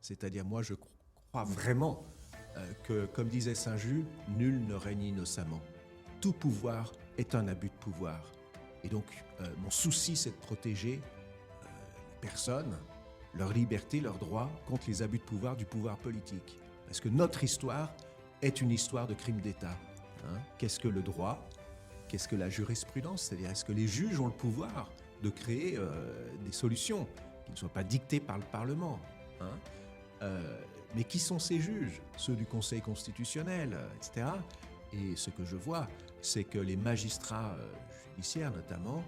C'est-à-dire, moi, je crois vraiment que, comme disait Saint Jules, nul ne règne innocemment. Tout pouvoir est un abus de pouvoir. Et donc, mon souci, c'est de protéger les personnes, leur liberté, leurs droits, contre les abus de pouvoir du pouvoir politique. Parce que notre histoire est une histoire de crime d'État. Qu'est-ce que le droit ? Qu'est-ce que la jurisprudence ? C'est-à-dire, est-ce que les juges ont le pouvoir de créer des solutions qui ne soient pas dictées par le Parlement ? Mais qui sont ces juges ? Ceux du Conseil constitutionnel, etc. Et ce que je vois, c'est que les magistrats judiciaires, notamment,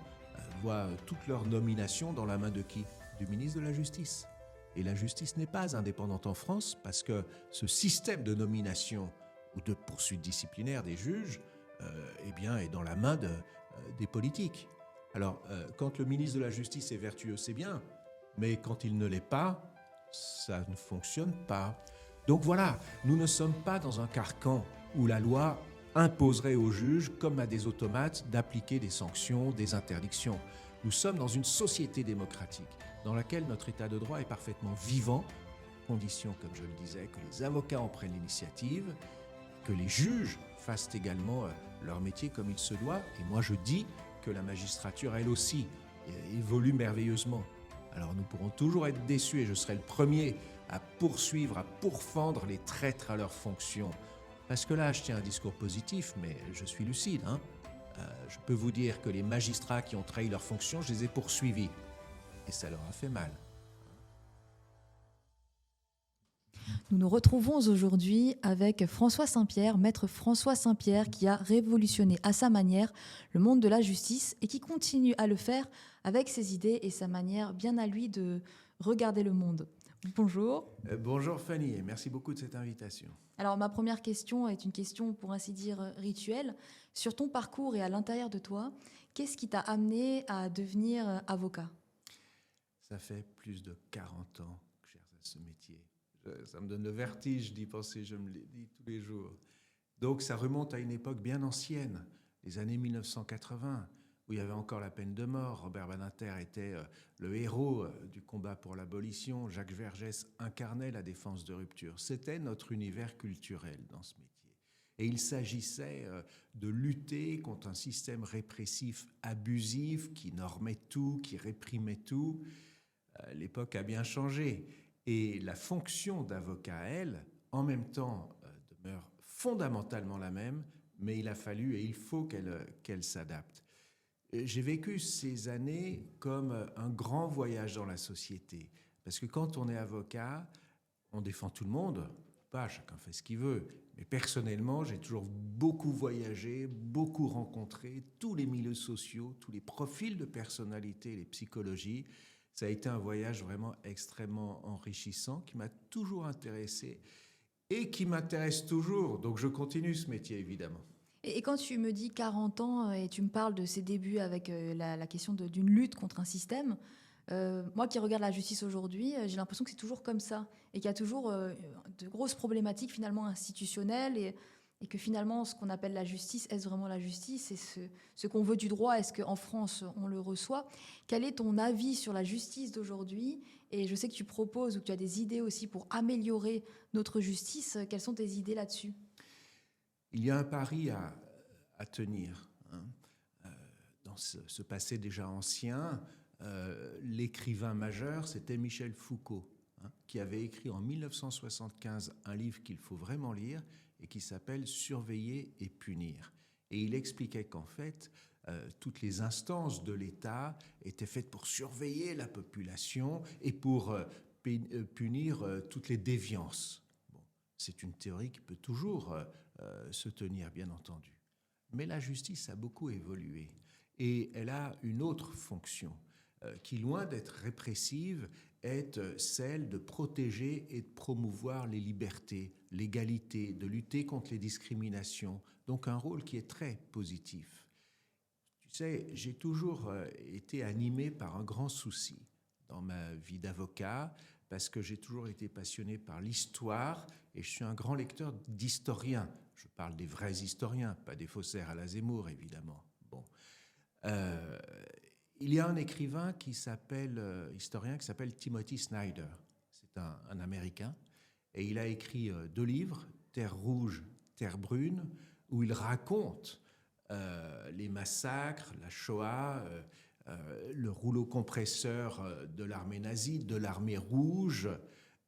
voient toutes leurs nominations dans la main de qui ? Du ministre de la Justice. Et la justice n'est pas indépendante en France parce que ce système de nomination ou de poursuite disciplinaire des juges est dans la main des politiques. Alors, quand le ministre de la Justice est vertueux, c'est bien, mais quand il ne l'est pas, ça ne fonctionne pas. Donc voilà, nous ne sommes pas dans un carcan où la loi imposerait aux juges, comme à des automates, d'appliquer des sanctions, des interdictions. Nous sommes dans une société démocratique dans laquelle notre état de droit est parfaitement vivant, condition, comme je le disais, que les avocats en prennent l'initiative, que les juges fassent également leur métier comme il se doit. Et moi, je dis que la magistrature, elle aussi, évolue merveilleusement. Alors nous pourrons toujours être déçus, et je serai le premier à poursuivre, à pourfendre les traîtres à leurs fonctions. Parce que là, je tiens un discours positif, mais je suis lucide. Je peux vous dire que les magistrats qui ont trahi leurs fonctions, je les ai poursuivis. Et ça leur a fait mal. Nous nous retrouvons aujourd'hui avec François Saint-Pierre, maître François Saint-Pierre, qui a révolutionné à sa manière le monde de la justice et qui continue à le faire avec ses idées et sa manière bien à lui de regarder le monde. Bonjour. Bonjour Fanny, et merci beaucoup de cette invitation. Alors ma première question est une question pour ainsi dire rituelle. Sur ton parcours et à l'intérieur de toi, qu'est-ce qui t'a amené à devenir avocat ? Ça fait plus de 40 ans que j'exerce ce métier. Ça me donne le vertige d'y penser, je me le dis tous les jours. Donc ça remonte à une époque bien ancienne, les années 1980, où il y avait encore la peine de mort. Robert Badinter était le héros du combat pour l'abolition. Jacques Vergès incarnait la défense de rupture. C'était notre univers culturel dans ce métier. Et il s'agissait de lutter contre un système répressif abusif qui normait tout, qui réprimait tout. L'époque a bien changé. Et la fonction d'avocat, elle, en même temps, demeure fondamentalement la même, mais il a fallu et il faut qu'elle s'adapte. J'ai vécu ces années comme un grand voyage dans la société. Parce que quand on est avocat, on défend tout le monde. Pas, chacun fait ce qu'il veut. Mais personnellement, j'ai toujours beaucoup voyagé, beaucoup rencontré tous les milieux sociaux, tous les profils de personnalité, les psychologies. Ça a été un voyage vraiment extrêmement enrichissant qui m'a toujours intéressé et qui m'intéresse toujours. Donc je continue ce métier, évidemment. Et quand tu me dis 40 ans et tu me parles de ses débuts avec la question d'une lutte contre un système, moi qui regarde la justice aujourd'hui, j'ai l'impression que c'est toujours comme ça et qu'il y a toujours de grosses problématiques finalement institutionnelles et que finalement ce qu'on appelle la justice, est-ce vraiment la justice ? Et ce qu'on veut du droit, est-ce qu'en France on le reçoit ? Quel est ton avis sur la justice d'aujourd'hui ? Et je sais que tu proposes ou que tu as des idées aussi pour améliorer notre justice. Quelles sont tes idées là-dessus ? Il y a un pari à tenir. Dans ce passé déjà ancien, l'écrivain majeur, c'était Michel Foucault, qui avait écrit en 1975 un livre qu'il faut vraiment lire et qui s'appelle « Surveiller et punir ». Et il expliquait qu'en fait, toutes les instances de l'État étaient faites pour surveiller la population et pour punir toutes les déviances. Bon, c'est une théorie qui peut toujours se tenir, bien entendu. Mais la justice a beaucoup évolué et elle a une autre fonction qui, loin d'être répressive, est celle de protéger et de promouvoir les libertés, l'égalité, de lutter contre les discriminations. Donc un rôle qui est très positif. Tu sais, j'ai toujours été animé par un grand souci dans ma vie d'avocat, parce que j'ai toujours été passionné par l'histoire et je suis un grand lecteur d'historiens. Je parle des vrais historiens, pas des faussaires à la Zemmour, évidemment. Bon. Il y a un écrivain historien qui s'appelle Timothy Snyder. c'est un Américain, et il a écrit 2 livres, Terre rouge, Terre brune, où il raconte les massacres, la Shoah, le rouleau compresseur de l'armée nazie, de l'armée rouge.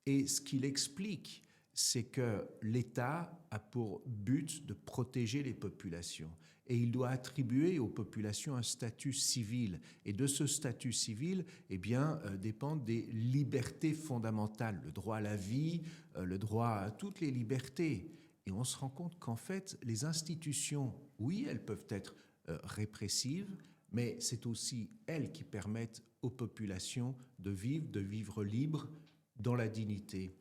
Et ce qu'il explique, c'est que l'État a pour but de protéger les populations. Et il doit attribuer aux populations un statut civil. Et de ce statut civil, eh bien, dépendent des libertés fondamentales, le droit à la vie, le droit à toutes les libertés. Et on se rend compte qu'en fait, les institutions, oui, elles peuvent être répressives, mais c'est aussi elles qui permettent aux populations de vivre libres dans la dignité.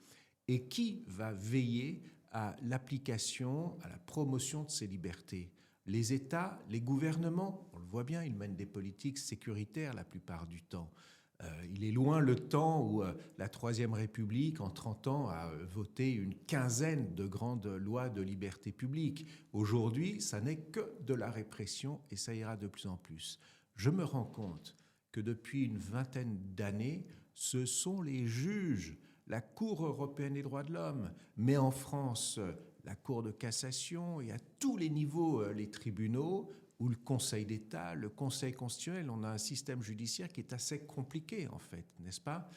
Et qui va veiller à l'application, à la promotion de ces libertés? Les États, les gouvernements, on le voit bien, ils mènent des politiques sécuritaires la plupart du temps. Il est loin le temps où la Troisième République, en 30 ans, a voté une quinzaine de grandes lois de liberté publique. Aujourd'hui, ça n'est que de la répression et ça ira de plus en plus. Je me rends compte que depuis une vingtaine d'années, ce sont les juges, la Cour européenne des droits de l'homme, mais en France, la Cour de cassation et à tous les niveaux, les tribunaux, ou le Conseil d'État, le Conseil constitutionnel. On a un système judiciaire qui est assez compliqué, en fait, n'est-ce pas?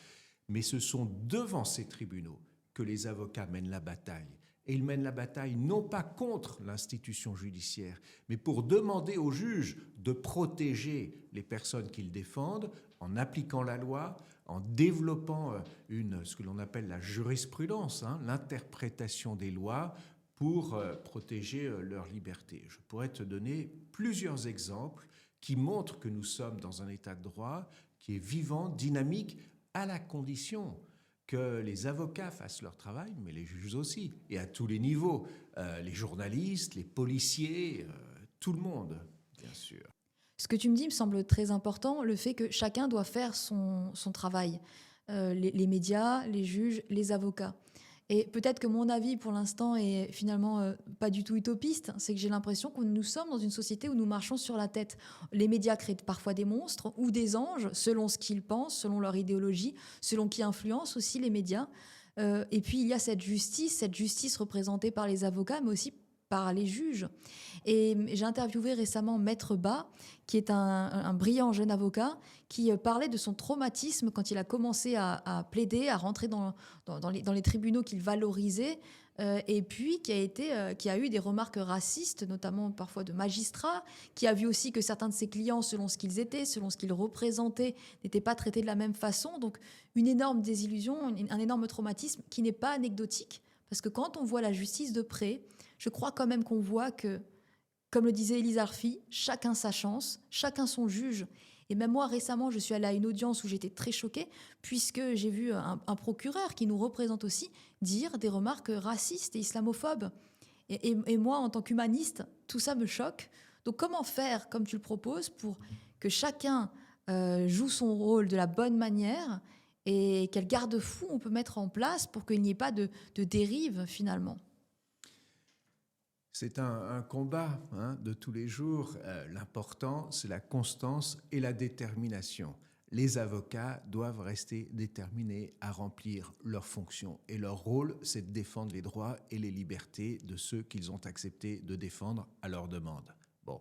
Mais ce sont devant ces tribunaux que les avocats mènent la bataille. Et ils mènent la bataille non pas contre l'institution judiciaire, mais pour demander aux juges de protéger les personnes qu'ils défendent en appliquant la loi, en développant ce que l'on appelle la jurisprudence, l'interprétation des lois, pour protéger leur liberté. Je pourrais te donner plusieurs exemples qui montrent que nous sommes dans un état de droit qui est vivant, dynamique, à la condition que les avocats fassent leur travail, mais les juges aussi, et à tous les niveaux, les journalistes, les policiers, tout le monde, bien sûr. Ce que tu me dis me semble très important, le fait que chacun doit faire son travail. Les médias, les juges, les avocats. Et peut-être que mon avis pour l'instant est finalement pas du tout utopiste, c'est que j'ai l'impression que nous sommes dans une société où nous marchons sur la tête. Les médias créent parfois des monstres ou des anges, selon ce qu'ils pensent, selon leur idéologie, selon qui influence aussi les médias. Et puis il y a cette justice représentée par les avocats, mais aussi par les juges. Et j'ai interviewé récemment Maître Ba, qui est un brillant jeune avocat, qui parlait de son traumatisme quand il a commencé à plaider, à rentrer dans les tribunaux qu'il valorisait, et puis qui a eu des remarques racistes, notamment parfois de magistrats, qui a vu aussi que certains de ses clients, selon ce qu'ils étaient, selon ce qu'ils représentaient, n'étaient pas traités de la même façon. Donc une énorme désillusion, un énorme traumatisme qui n'est pas anecdotique, parce que quand on voit la justice de près, je crois quand même qu'on voit que, comme le disait Élise Arfi, chacun sa chance, chacun son juge. Et même moi, récemment, je suis allée à une audience où j'étais très choquée, puisque j'ai vu un procureur qui nous représente aussi dire des remarques racistes et islamophobes. Et moi, en tant qu'humaniste, tout ça me choque. Donc comment faire, comme tu le proposes, pour que chacun joue son rôle de la bonne manière, et quel garde-fou on peut mettre en place pour qu'il n'y ait pas de dérive, finalement? C'est un combat de tous les jours. L'important, c'est la constance et la détermination. Les avocats doivent rester déterminés à remplir leurs fonctions. Et leur rôle, c'est de défendre les droits et les libertés de ceux qu'ils ont accepté de défendre à leur demande. Bon.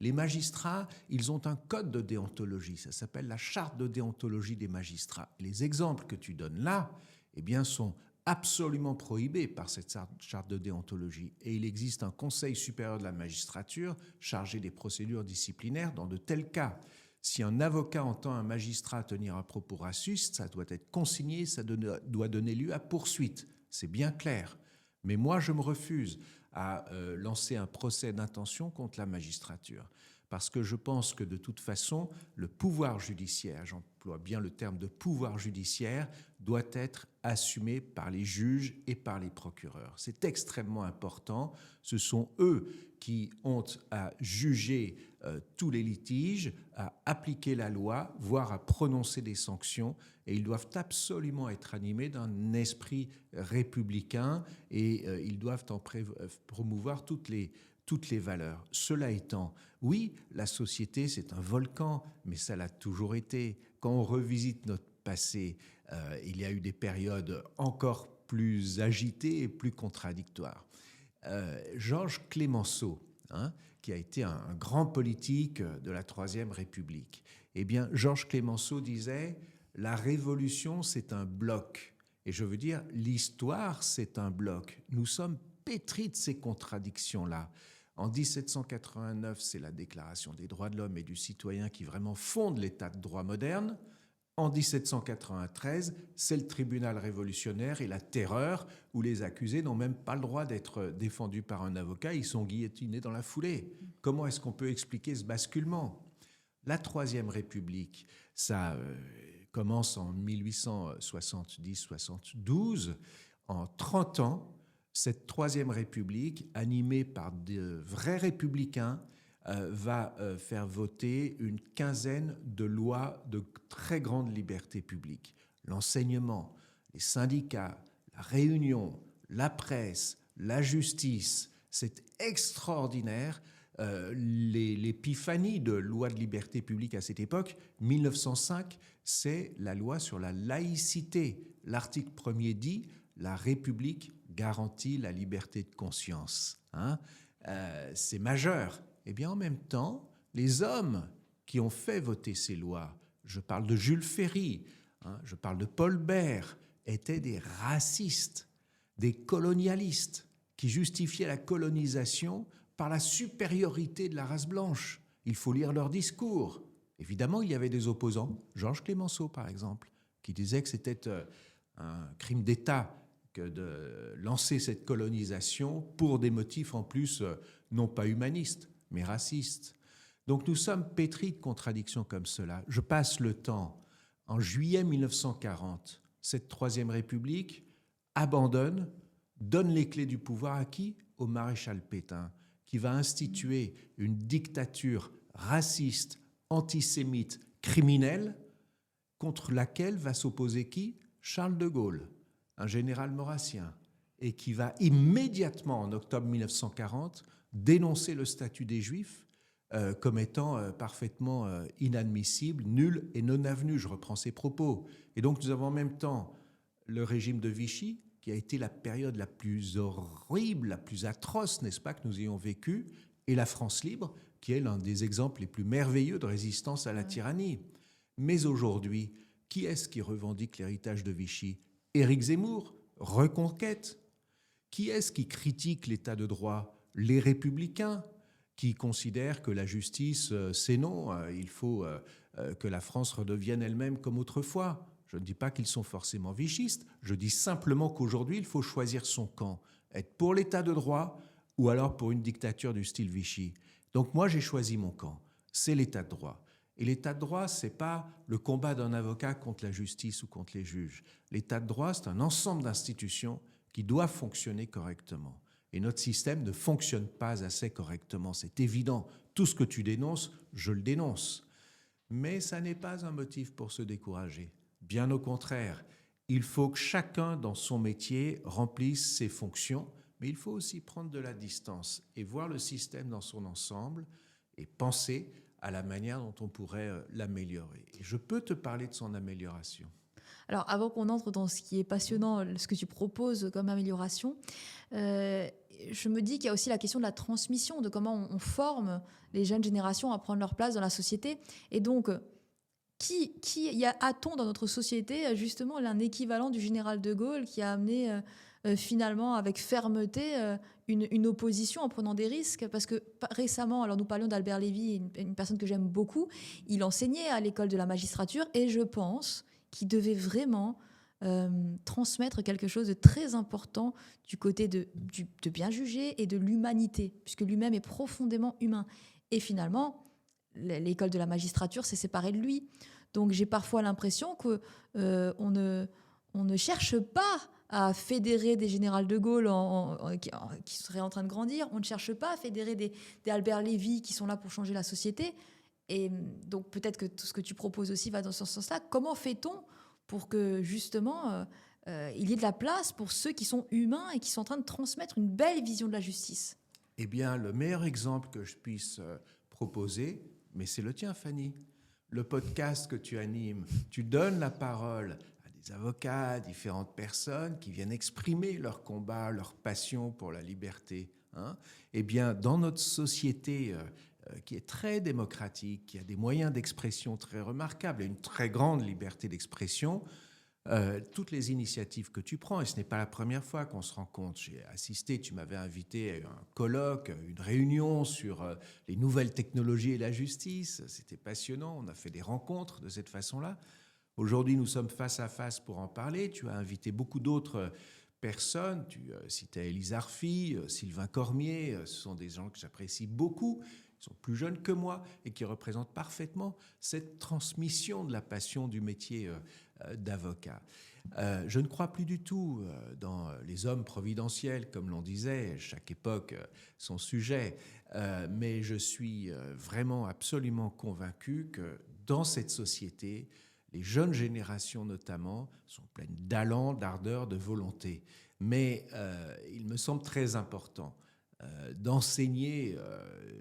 Les magistrats, ils ont un code de déontologie. Ça s'appelle la charte de déontologie des magistrats. Et les exemples que tu donnes là, eh bien, sont absolument prohibé par cette charte de déontologie. Et il existe un Conseil supérieur de la magistrature chargé des procédures disciplinaires dans de tels cas. Si un avocat entend un magistrat tenir un propos raciste, ça doit être consigné, ça doit donner lieu à poursuite. C'est bien clair. Mais moi, je me refuse à lancer un procès d'intention contre la magistrature. Parce que je pense que de toute façon, le pouvoir judiciaire, j'emploie bien le terme de pouvoir judiciaire, doit être assumé par les juges et par les procureurs. C'est extrêmement important. Ce sont eux qui ont à juger tous les litiges, à appliquer la loi, voire à prononcer des sanctions. Et ils doivent absolument être animés d'un esprit républicain et ils doivent en promouvoir toutes les valeurs. Cela étant, oui, la société, c'est un volcan, mais ça l'a toujours été. Quand on revisite notre passé, Il y a eu des périodes encore plus agitées et plus contradictoires. Georges Clemenceau, qui a été un grand politique de la Troisième République, eh bien, Georges Clemenceau disait « La révolution, c'est un bloc ». Et je veux dire, l'histoire, c'est un bloc. Nous sommes pétris de ces contradictions-là. En 1789, c'est la Déclaration des droits de l'homme et du citoyen qui vraiment fonde l'État de droit moderne. En 1793, c'est le tribunal révolutionnaire et la terreur où les accusés n'ont même pas le droit d'être défendus par un avocat, ils sont guillotinés dans la foulée. Comment est-ce qu'on peut expliquer ce basculement ? La Troisième République, ça commence en 1870-72. En 30 ans, cette Troisième République, animée par de vrais républicains, va faire voter une quinzaine de lois de très grande liberté publique. L'enseignement, les syndicats, la réunion, la presse, la justice, c'est extraordinaire. L'épiphanie de loi de liberté publique à cette époque, 1905, c'est la loi sur la laïcité. L'article 1er dit « La République garantit la liberté de conscience ». C'est majeur. Eh bien, en même temps, les hommes qui ont fait voter ces lois, je parle de Jules Ferry, je parle de Paul Bert, étaient des racistes, des colonialistes qui justifiaient la colonisation par la supériorité de la race blanche. Il faut lire leurs discours. Évidemment, il y avait des opposants, Georges Clemenceau par exemple, qui disait que c'était un crime d'État que de lancer cette colonisation pour des motifs en plus non pas humanistes, mais racistes. Donc nous sommes pétris de contradictions comme cela. Je passe le temps. En juillet 1940, cette Troisième République abandonne, donne les clés du pouvoir à qui ? Au maréchal Pétain, qui va instituer une dictature raciste, antisémite, criminelle, contre laquelle va s'opposer qui ? Charles de Gaulle, un général maurassien, et qui va immédiatement, en octobre 1940, dénoncer le statut des Juifs comme étant parfaitement inadmissible, nul et non avenu. Je reprends ses propos. Et donc nous avons en même temps le régime de Vichy, qui a été la période la plus horrible, la plus atroce, n'est-ce pas, que nous ayons vécue, et la France libre, qui est l'un des exemples les plus merveilleux de résistance à la tyrannie. Mais aujourd'hui, qui est-ce qui revendique l'héritage de Vichy ? Éric Zemmour, Reconquête. Qui est-ce qui critique l'état de droit ? Les Républicains, qui considèrent que la justice, c'est non, il faut que la France redevienne elle-même comme autrefois. Je ne dis pas qu'ils sont forcément vichistes, je dis simplement qu'aujourd'hui, il faut choisir son camp, être pour l'état de droit ou alors pour une dictature du style Vichy. Donc moi, j'ai choisi mon camp, c'est l'état de droit. Et l'état de droit, ce n'est pas le combat d'un avocat contre la justice ou contre les juges. L'état de droit, c'est un ensemble d'institutions qui doivent fonctionner correctement. Et notre système ne fonctionne pas assez correctement, c'est évident. Tout ce que tu dénonces, je le dénonce. Mais ça n'est pas un motif pour se décourager. Bien au contraire, il faut que chacun dans son métier remplisse ses fonctions, mais il faut aussi prendre de la distance et voir le système dans son ensemble et penser à la manière dont on pourrait l'améliorer. Et je peux te parler de son amélioration. Alors, avant qu'on entre dans ce qui est passionnant, ce que tu proposes comme amélioration, je me dis qu'il y a aussi la question de la transmission, de comment on forme les jeunes générations à prendre leur place dans la société. Et donc, a-t-on dans notre société justement un équivalent du général de Gaulle qui a amené finalement avec fermeté une opposition en prenant des risques? Parce que récemment, alors nous parlions d'Albert Lévy, une personne que j'aime beaucoup, il enseignait à l'école de la magistrature et je pense qu'il devait vraiment transmettre quelque chose de très important du côté de bien juger et de l'humanité, puisque lui-même est profondément humain. Et finalement, l'école de la magistrature s'est séparée de lui. Donc j'ai parfois l'impression qu'on ne cherche pas à fédérer des généraux de Gaulle qui seraient en train de grandir. On ne cherche pas à fédérer des Albert Lévy qui sont là pour changer la société. Et donc peut-être que tout ce que tu proposes aussi va dans ce sens-là. Comment fait-on pour que justement il y ait de la place pour ceux qui sont humains et qui sont en train de transmettre une belle vision de la justice? Eh bien, le meilleur exemple que je puisse proposer, mais c'est le tien, Fanny. Le podcast que tu animes, tu donnes la parole à des des avocats, différentes personnes qui viennent exprimer leur combat, leur passion pour la liberté. Hein. Eh bien, dans notre société qui est très démocratique, qui a des moyens d'expression très remarquables et une très grande liberté d'expression, toutes les initiatives que tu prends, et ce n'est pas la première fois qu'on se rend compte, j'ai assisté, tu m'avais invité à un colloque, une réunion sur les nouvelles technologies et la justice, c'était passionnant, on a fait des rencontres de cette façon-là. Aujourd'hui, nous sommes face à face pour en parler, tu as invité beaucoup d'autres personnes, tu citais Élise Arfi, Sylvain Cormier, ce sont des gens que j'apprécie beaucoup, ils sont plus jeunes que moi et qui représentent parfaitement cette transmission de la passion du métier d'avocat. Je ne crois plus du tout dans les hommes providentiels, comme l'on disait, chaque époque son sujet, mais je suis vraiment absolument convaincu que dans cette société, les jeunes générations notamment sont pleines d'allant, d'ardeur, de volonté. Mais il me semble très important d'enseigner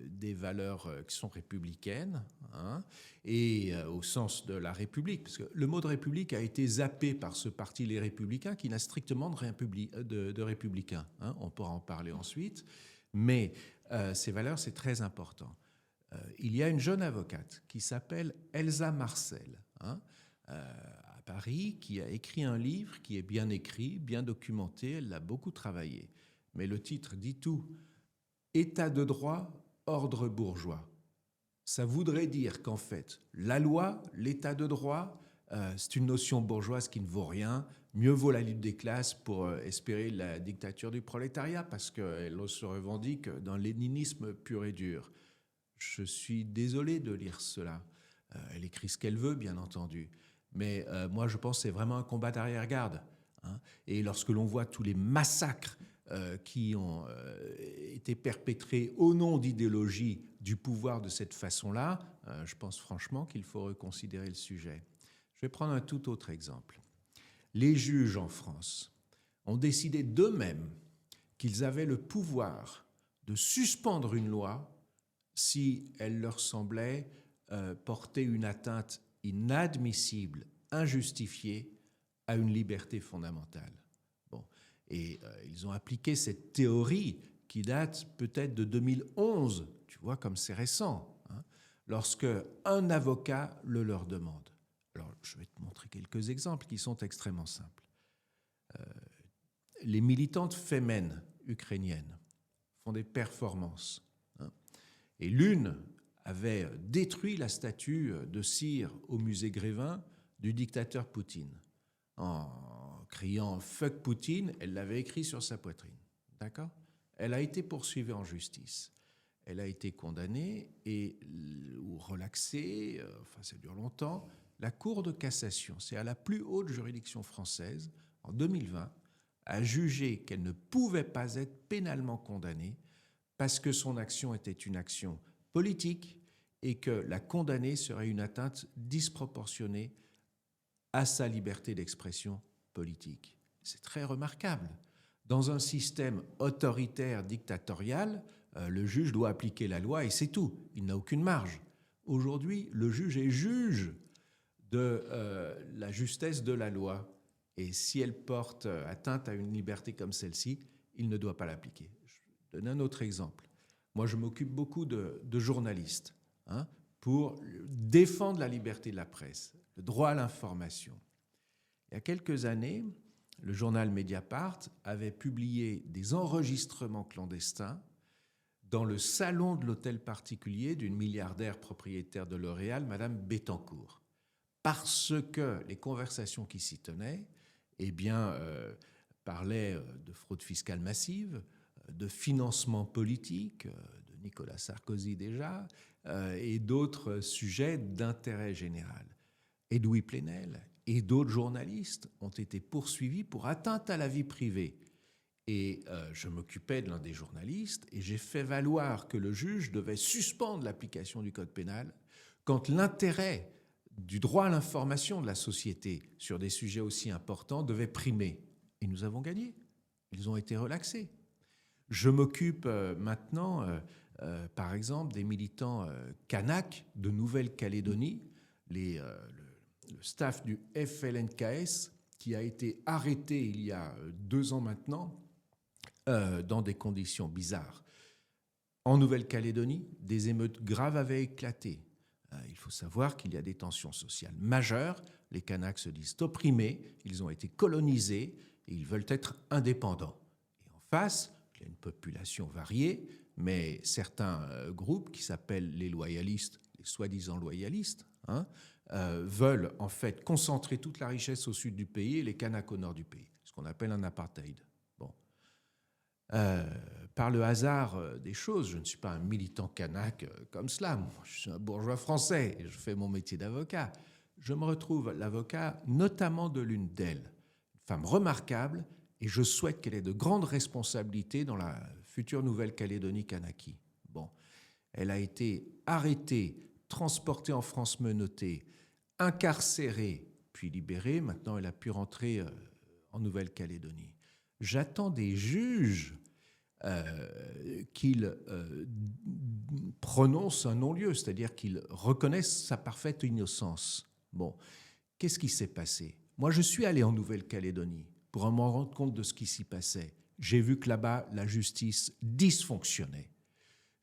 des valeurs qui sont républicaines, hein, et au sens de la République, parce que le mot de République a été zappé par ce parti Les Républicains qui n'a strictement de républicain. Hein, on pourra en parler ensuite, mais ces valeurs, c'est très important. Il y a une jeune avocate qui s'appelle Elsa Marcel, hein, à Paris, qui a écrit un livre qui est bien écrit, bien documenté, elle l'a beaucoup travaillé. Mais le titre dit tout. État de droit, ordre bourgeois. Ça voudrait dire qu'en fait, la loi, l'état de droit, c'est une notion bourgeoise qui ne vaut rien. Mieux vaut la lutte des classes pour espérer la dictature du prolétariat, parce qu'elle se revendique d'un léninisme pur et dur. Je suis désolé de lire cela. Elle écrit ce qu'elle veut, bien entendu. Mais moi, je pense que c'est vraiment un combat d'arrière-garde. Hein. Et lorsque l'on voit tous les massacres qui ont été perpétrés au nom d'idéologie du pouvoir de cette façon-là, je pense franchement qu'il faut reconsidérer le sujet. Je vais prendre un tout autre exemple. Les juges en France ont décidé d'eux-mêmes qu'ils avaient le pouvoir de suspendre une loi si elle leur semblait porter une atteinte inadmissible, injustifiée à une liberté fondamentale. Bon. Et ils ont appliqué cette théorie qui date peut-être de 2011, tu vois, comme c'est récent, hein, lorsque un avocat le leur demande. Alors, je vais te montrer quelques exemples qui sont extrêmement simples. Les militantes fémènes ukrainiennes font des performances, hein, et l'une avait détruit la statue de cire au musée Grévin du dictateur Poutine. En criant « fuck Poutine », elle l'avait écrit sur sa poitrine. D'accord ? Elle a été poursuivie en justice. Elle a été condamnée ou relaxée, enfin ça dure longtemps. La Cour de cassation, c'est à la plus haute juridiction française, en 2020, a jugé qu'elle ne pouvait pas être pénalement condamnée parce que son action était une action politique et que la condamnée serait une atteinte disproportionnée à sa liberté d'expression politique. C'est très remarquable. Dans un système autoritaire, dictatorial, le juge doit appliquer la loi et c'est tout. Il n'a aucune marge. Aujourd'hui, le juge est juge de la justesse de la loi. Et si elle porte atteinte à une liberté comme celle-ci, il ne doit pas l'appliquer. Je donne un autre exemple. Moi, je m'occupe beaucoup de journalistes, hein, pour défendre la liberté de la presse, le droit à l'information. Il y a quelques années, le journal Mediapart avait publié des enregistrements clandestins dans le salon de l'hôtel particulier d'une milliardaire propriétaire de L'Oréal, Madame Bettencourt, parce que les conversations qui s'y tenaient parlaient de fraude fiscale massive, de financement politique, de Nicolas Sarkozy déjà, et d'autres sujets d'intérêt général. Edoui Plenel et d'autres journalistes ont été poursuivis pour atteinte à la vie privée. Et je m'occupais de l'un des journalistes et j'ai fait valoir que le juge devait suspendre l'application du code pénal quand l'intérêt du droit à l'information de la société sur des sujets aussi importants devait primer. Et nous avons gagné. Ils ont été relaxés. Je m'occupe maintenant, par exemple, des militants Kanak de Nouvelle-Calédonie. Le staff du FLNKS qui a été arrêté il y a 2 ans maintenant, dans des conditions bizarres. En Nouvelle-Calédonie, des émeutes graves avaient éclaté. Il faut savoir qu'il y a des tensions sociales majeures. Les Kanaks se disent opprimés, ils ont été colonisés et ils veulent être indépendants. Et en face, il y a une population variée, mais certains groupes qui s'appellent les loyalistes, les soi-disant loyalistes, veulent en fait concentrer toute la richesse au sud du pays et les Kanaks au nord du pays, ce qu'on appelle un apartheid. Bon. Par le hasard des choses, je ne suis pas un militant kanak comme cela, moi, je suis un bourgeois français et je fais mon métier d'avocat. Je me retrouve l'avocat notamment de l'une d'elles, une femme remarquable, et je souhaite qu'elle ait de grandes responsabilités dans la future Nouvelle-Calédonie kanaki. Bon. Elle a été arrêtée, transportée en France menottée, incarcérée, puis libérée. Maintenant, elle a pu rentrer en Nouvelle-Calédonie. J'attends des juges qu'ils prononcent un non-lieu, c'est-à-dire qu'ils reconnaissent sa parfaite innocence. Bon, qu'est-ce qui s'est passé? Moi, je suis allé en Nouvelle-Calédonie pour me rendre compte de ce qui s'y passait. J'ai vu que là-bas, la justice dysfonctionnait.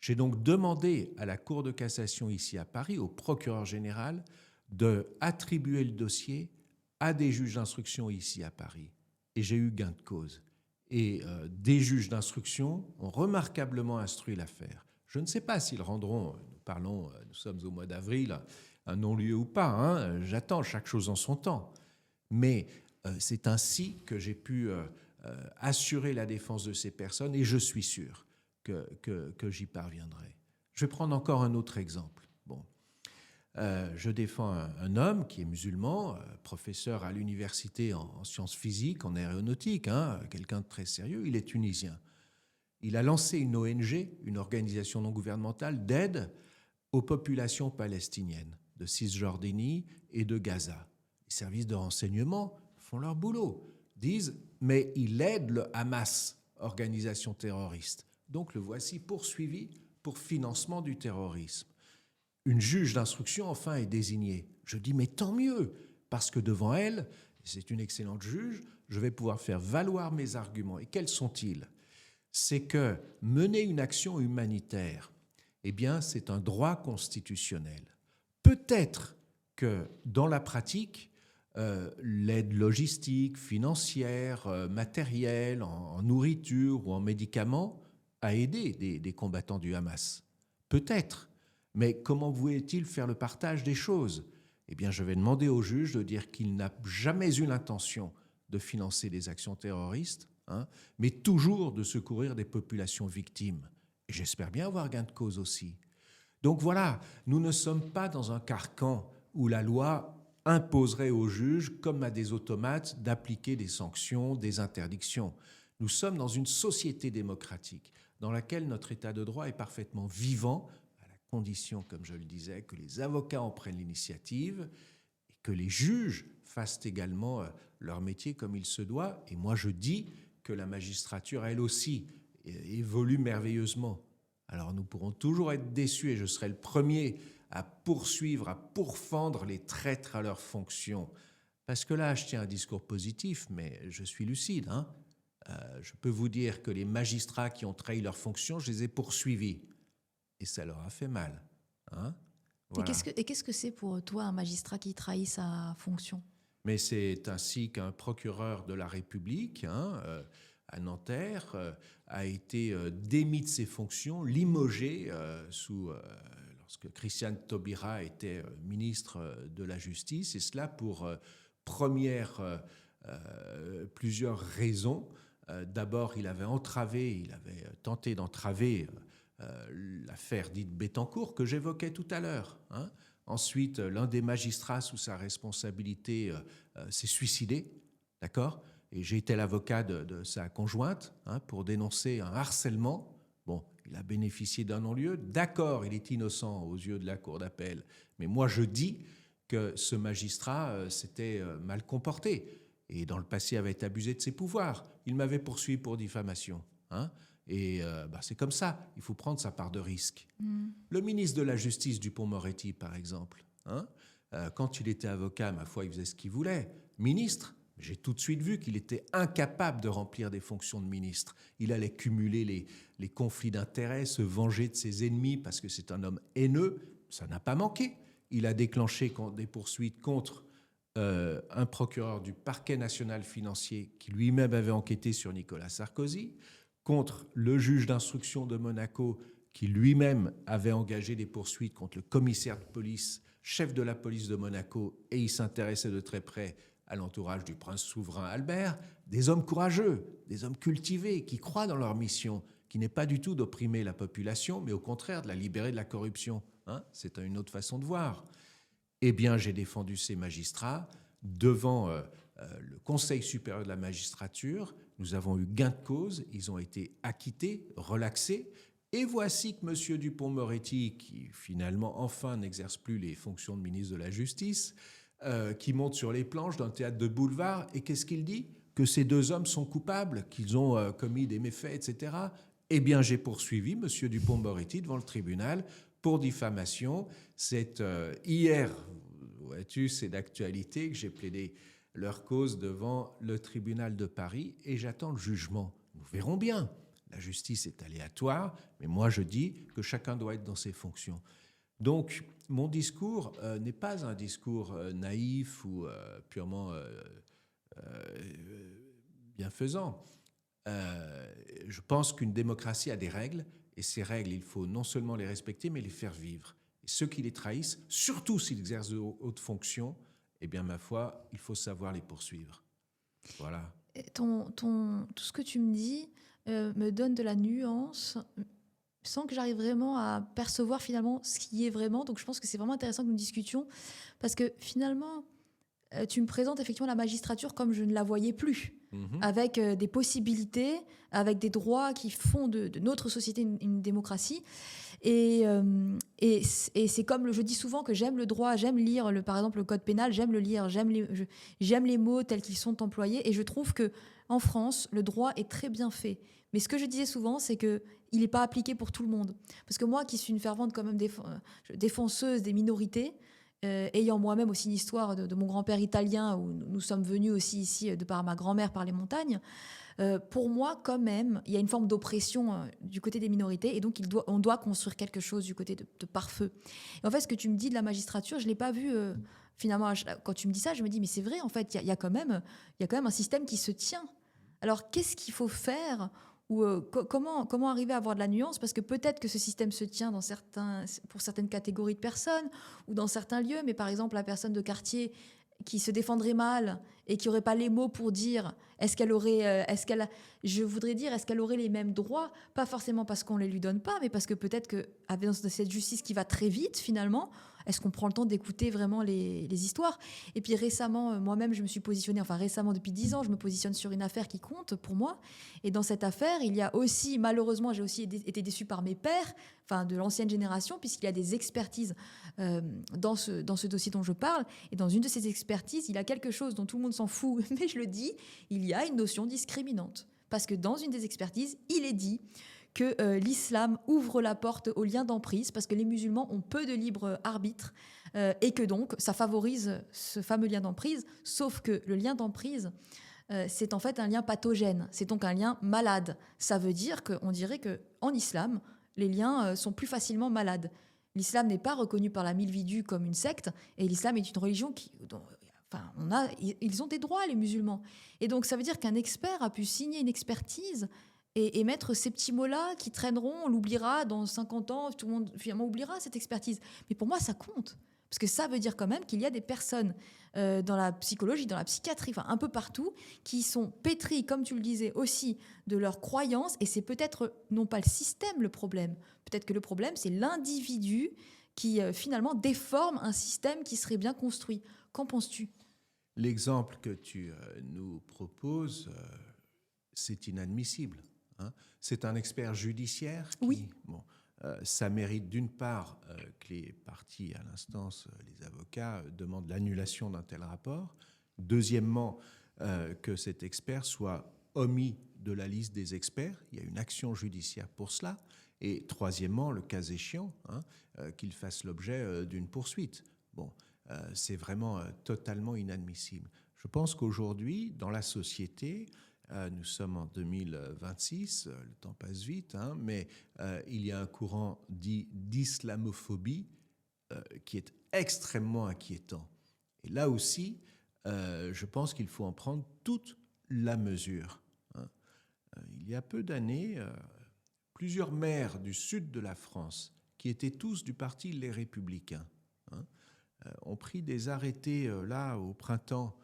J'ai donc demandé à la Cour de cassation ici à Paris, au procureur général, d'attribuer le dossier à des juges d'instruction ici à Paris. Et j'ai eu gain de cause. Et des juges d'instruction ont remarquablement instruit l'affaire. Je ne sais pas s'ils rendront, nous sommes au mois d'avril, un non-lieu ou pas, j'attends chaque chose en son temps. Mais c'est ainsi que j'ai pu assurer la défense de ces personnes et je suis sûr que j'y parviendrai. Je vais prendre encore un autre exemple. Bon. Je défends un homme qui est musulman, professeur à l'université en sciences physiques, en aéronautique, quelqu'un de très sérieux. Il est tunisien. Il a lancé une ONG, une organisation non gouvernementale d'aide aux populations palestiniennes de Cisjordanie et de Gaza. Les services de renseignement font leur boulot, disent « mais il aide le Hamas, organisation terroriste ». Donc le voici poursuivi pour financement du terrorisme. Une juge d'instruction, enfin, est désignée. Je dis, mais tant mieux, parce que devant elle, c'est une excellente juge, je vais pouvoir faire valoir mes arguments. Et quels sont-ils? C'est que mener une action humanitaire, eh bien, c'est un droit constitutionnel. Peut-être que dans la pratique, l'aide logistique, financière, matérielle, en nourriture ou en médicaments a aidé des combattants du Hamas. Peut-être. Mais comment voulait-il faire le partage des choses? Eh bien, je vais demander au juge de dire qu'il n'a jamais eu l'intention de financer des actions terroristes, mais toujours de secourir des populations victimes. Et j'espère bien avoir gain de cause aussi. Donc voilà, nous ne sommes pas dans un carcan où la loi imposerait aux juges, comme à des automates, d'appliquer des sanctions, des interdictions. Nous sommes dans une société démocratique dans laquelle notre état de droit est parfaitement vivant, condition, comme je le disais, que les avocats en prennent l'initiative et que les juges fassent également leur métier comme il se doit. Et moi, je dis que la magistrature, elle aussi, évolue merveilleusement. Alors, nous pourrons toujours être déçus, et je serai le premier à poursuivre, à pourfendre les traîtres à leurs fonctions. Parce que là, je tiens un discours positif, mais je suis lucide. Je peux vous dire que les magistrats qui ont trahi leurs fonctions, je les ai poursuivis. Et ça leur a fait mal. Voilà. Et qu'est-ce que c'est pour toi un magistrat qui trahit sa fonction? Mais c'est ainsi qu'un procureur de la République à Nanterre a été démis de ses fonctions, limogé lorsque Christiane Taubira était ministre de la Justice, et cela pour plusieurs raisons. D'abord, il avait tenté d'entraver l'affaire dite Bettencourt que j'évoquais tout à l'heure. Ensuite, l'un des magistrats sous sa responsabilité s'est suicidé, d'accord? Et j'ai été l'avocat de sa conjointe pour dénoncer un harcèlement. Bon, il a bénéficié d'un non-lieu. D'accord, il est innocent aux yeux de la cour d'appel. Mais moi, je dis que ce magistrat s'était mal comporté et dans le passé avait abusé de ses pouvoirs. Il m'avait poursuivi pour diffamation. Et c'est comme ça, il faut prendre sa part de risque. Le ministre de la Justice, Dupond-Moretti, par exemple, quand il était avocat, ma foi, il faisait ce qu'il voulait. Ministre, J'ai tout de suite vu qu'il était incapable de remplir des fonctions de ministre. Il allait cumuler les conflits d'intérêts, se venger de ses ennemis parce que c'est un homme haineux. Ça n'a pas manqué. Il a déclenché des poursuites contre un procureur du parquet national financier qui lui-même avait enquêté sur Nicolas Sarkozy, contre le juge d'instruction de Monaco qui lui-même avait engagé des poursuites contre le commissaire de police, chef de la police de Monaco, et il s'intéressait de très près à l'entourage du prince souverain Albert, des hommes courageux, des hommes cultivés, qui croient dans leur mission, qui n'est pas du tout d'opprimer la population, mais au contraire de la libérer de la corruption. C'est une autre façon de voir. Eh bien, j'ai défendu ces magistrats devant le Conseil supérieur de la magistrature. Nous avons eu gain de cause, ils ont été acquittés, relaxés. Et voici que M. Dupond-Moretti, qui finalement enfin n'exerce plus les fonctions de ministre de la Justice, qui monte sur les planches d'un théâtre de boulevard, et qu'est-ce qu'il dit? Que ces deux hommes sont coupables, qu'ils ont commis des méfaits, etc. Eh bien, j'ai poursuivi M. Dupond-Moretti devant le tribunal pour diffamation. C'est hier, vois-tu, c'est d'actualité que j'ai plaidé leur cause devant le tribunal de Paris, et j'attends le jugement. Nous verrons bien. La justice est aléatoire, mais moi je dis que chacun doit être dans ses fonctions. Donc, mon discours n'est pas un discours naïf ou purement bienfaisant. Je pense qu'une démocratie a des règles, et ces règles, il faut non seulement les respecter, mais les faire vivre. Et ceux qui les trahissent, surtout s'ils exercent de hautes fonctions, eh bien, ma foi, il faut savoir les poursuivre. Voilà. Tout ce que tu me dis me donne de la nuance, sans que j'arrive vraiment à percevoir finalement ce qui est vraiment. Donc je pense que c'est vraiment intéressant que nous discutions, parce que finalement, tu me présentes effectivement la magistrature comme je ne la voyais plus, avec des possibilités, avec des droits qui font de notre société une démocratie. Et c'est comme je dis souvent que j'aime le droit, j'aime lire par exemple le code pénal, j'aime le lire, j'aime les mots tels qu'ils sont employés, et je trouve que en France, le droit est très bien fait. Mais ce que je disais souvent, c'est qu'il n'est pas appliqué pour tout le monde. Parce que moi, qui suis une fervente quand même défenseuse des minorités, ayant moi-même aussi une histoire de mon grand-père italien, où nous sommes venus aussi ici de par ma grand-mère par les montagnes, pour moi, quand même, il y a une forme d'oppression du côté des minorités, et donc on doit construire quelque chose du côté de pare-feu. Et en fait, ce que tu me dis de la magistrature, je ne l'ai pas vu... finalement, quand tu me dis ça, je me dis, mais c'est vrai, en fait, il y a quand même un système qui se tient. Alors, qu'est-ce qu'il faut faire, ou comment arriver à avoir de la nuance? Parce que peut-être que ce système se tient pour certaines catégories de personnes, ou dans certains lieux, mais par exemple, la personne de quartier qui se défendrait mal et qui n'aurait pas les mots pour dire est-ce qu'elle aurait les mêmes droits, pas forcément parce qu'on ne les lui donne pas, mais parce que peut-être qu'avec cette justice qui va très vite finalement, est-ce qu'on prend le temps d'écouter vraiment les histoires? Et puis récemment, moi-même, je me suis positionnée, enfin récemment, depuis 10 ans, je me positionne sur une affaire qui compte pour moi. Et dans cette affaire, il y a aussi, malheureusement, j'ai aussi été déçue par mes pairs, enfin de l'ancienne génération, puisqu'il y a des expertises dans ce dossier dont je parle. Et dans une de ces expertises, il y a quelque chose dont tout le monde s'en fout, mais je le dis, il y a une notion discriminante. Parce que dans une des expertises, il est dit que l'islam ouvre la porte au lien d'emprise, parce que les musulmans ont peu de libre arbitre, et que donc ça favorise ce fameux lien d'emprise, sauf que le lien d'emprise, c'est en fait un lien pathogène, c'est donc un lien malade. Ça veut dire qu'on dirait qu'en islam, les liens sont plus facilement malades. L'islam n'est pas reconnu par la Milvidu comme une secte, et l'islam est une religion ils ont des droits, les musulmans. Et donc ça veut dire qu'un expert a pu signer une expertise et mettre ces petits mots-là qui traîneront, on l'oubliera dans 50 ans, tout le monde finalement oubliera cette expertise. Mais pour moi, ça compte. Parce que ça veut dire quand même qu'il y a des personnes dans la psychologie, dans la psychiatrie, enfin un peu partout, qui sont pétries, comme tu le disais aussi, de leurs croyances. Et c'est peut-être non pas le système le problème. Peut-être que le problème, c'est l'individu qui finalement déforme un système qui serait bien construit. Qu'en penses-tu? L'exemple que tu nous proposes, c'est inadmissible. C'est un expert judiciaire qui... Oui. Ça mérite d'une part que les parties à l'instance, les avocats, demandent l'annulation d'un tel rapport. Deuxièmement, que cet expert soit omis de la liste des experts. Il y a une action judiciaire pour cela. Et troisièmement, le cas échéant, qu'il fasse l'objet d'une poursuite. C'est vraiment totalement inadmissible. Je pense qu'aujourd'hui, dans la société, nous sommes en 2026, le temps passe vite, hein, mais il y a un courant dit d'islamophobie qui est extrêmement inquiétant. Et là aussi, je pense qu'il faut en prendre toute la mesure. Hein. Il y a peu d'années, plusieurs maires du sud de la France, qui étaient tous du parti Les Républicains, hein, ont pris des arrêtés là au printemps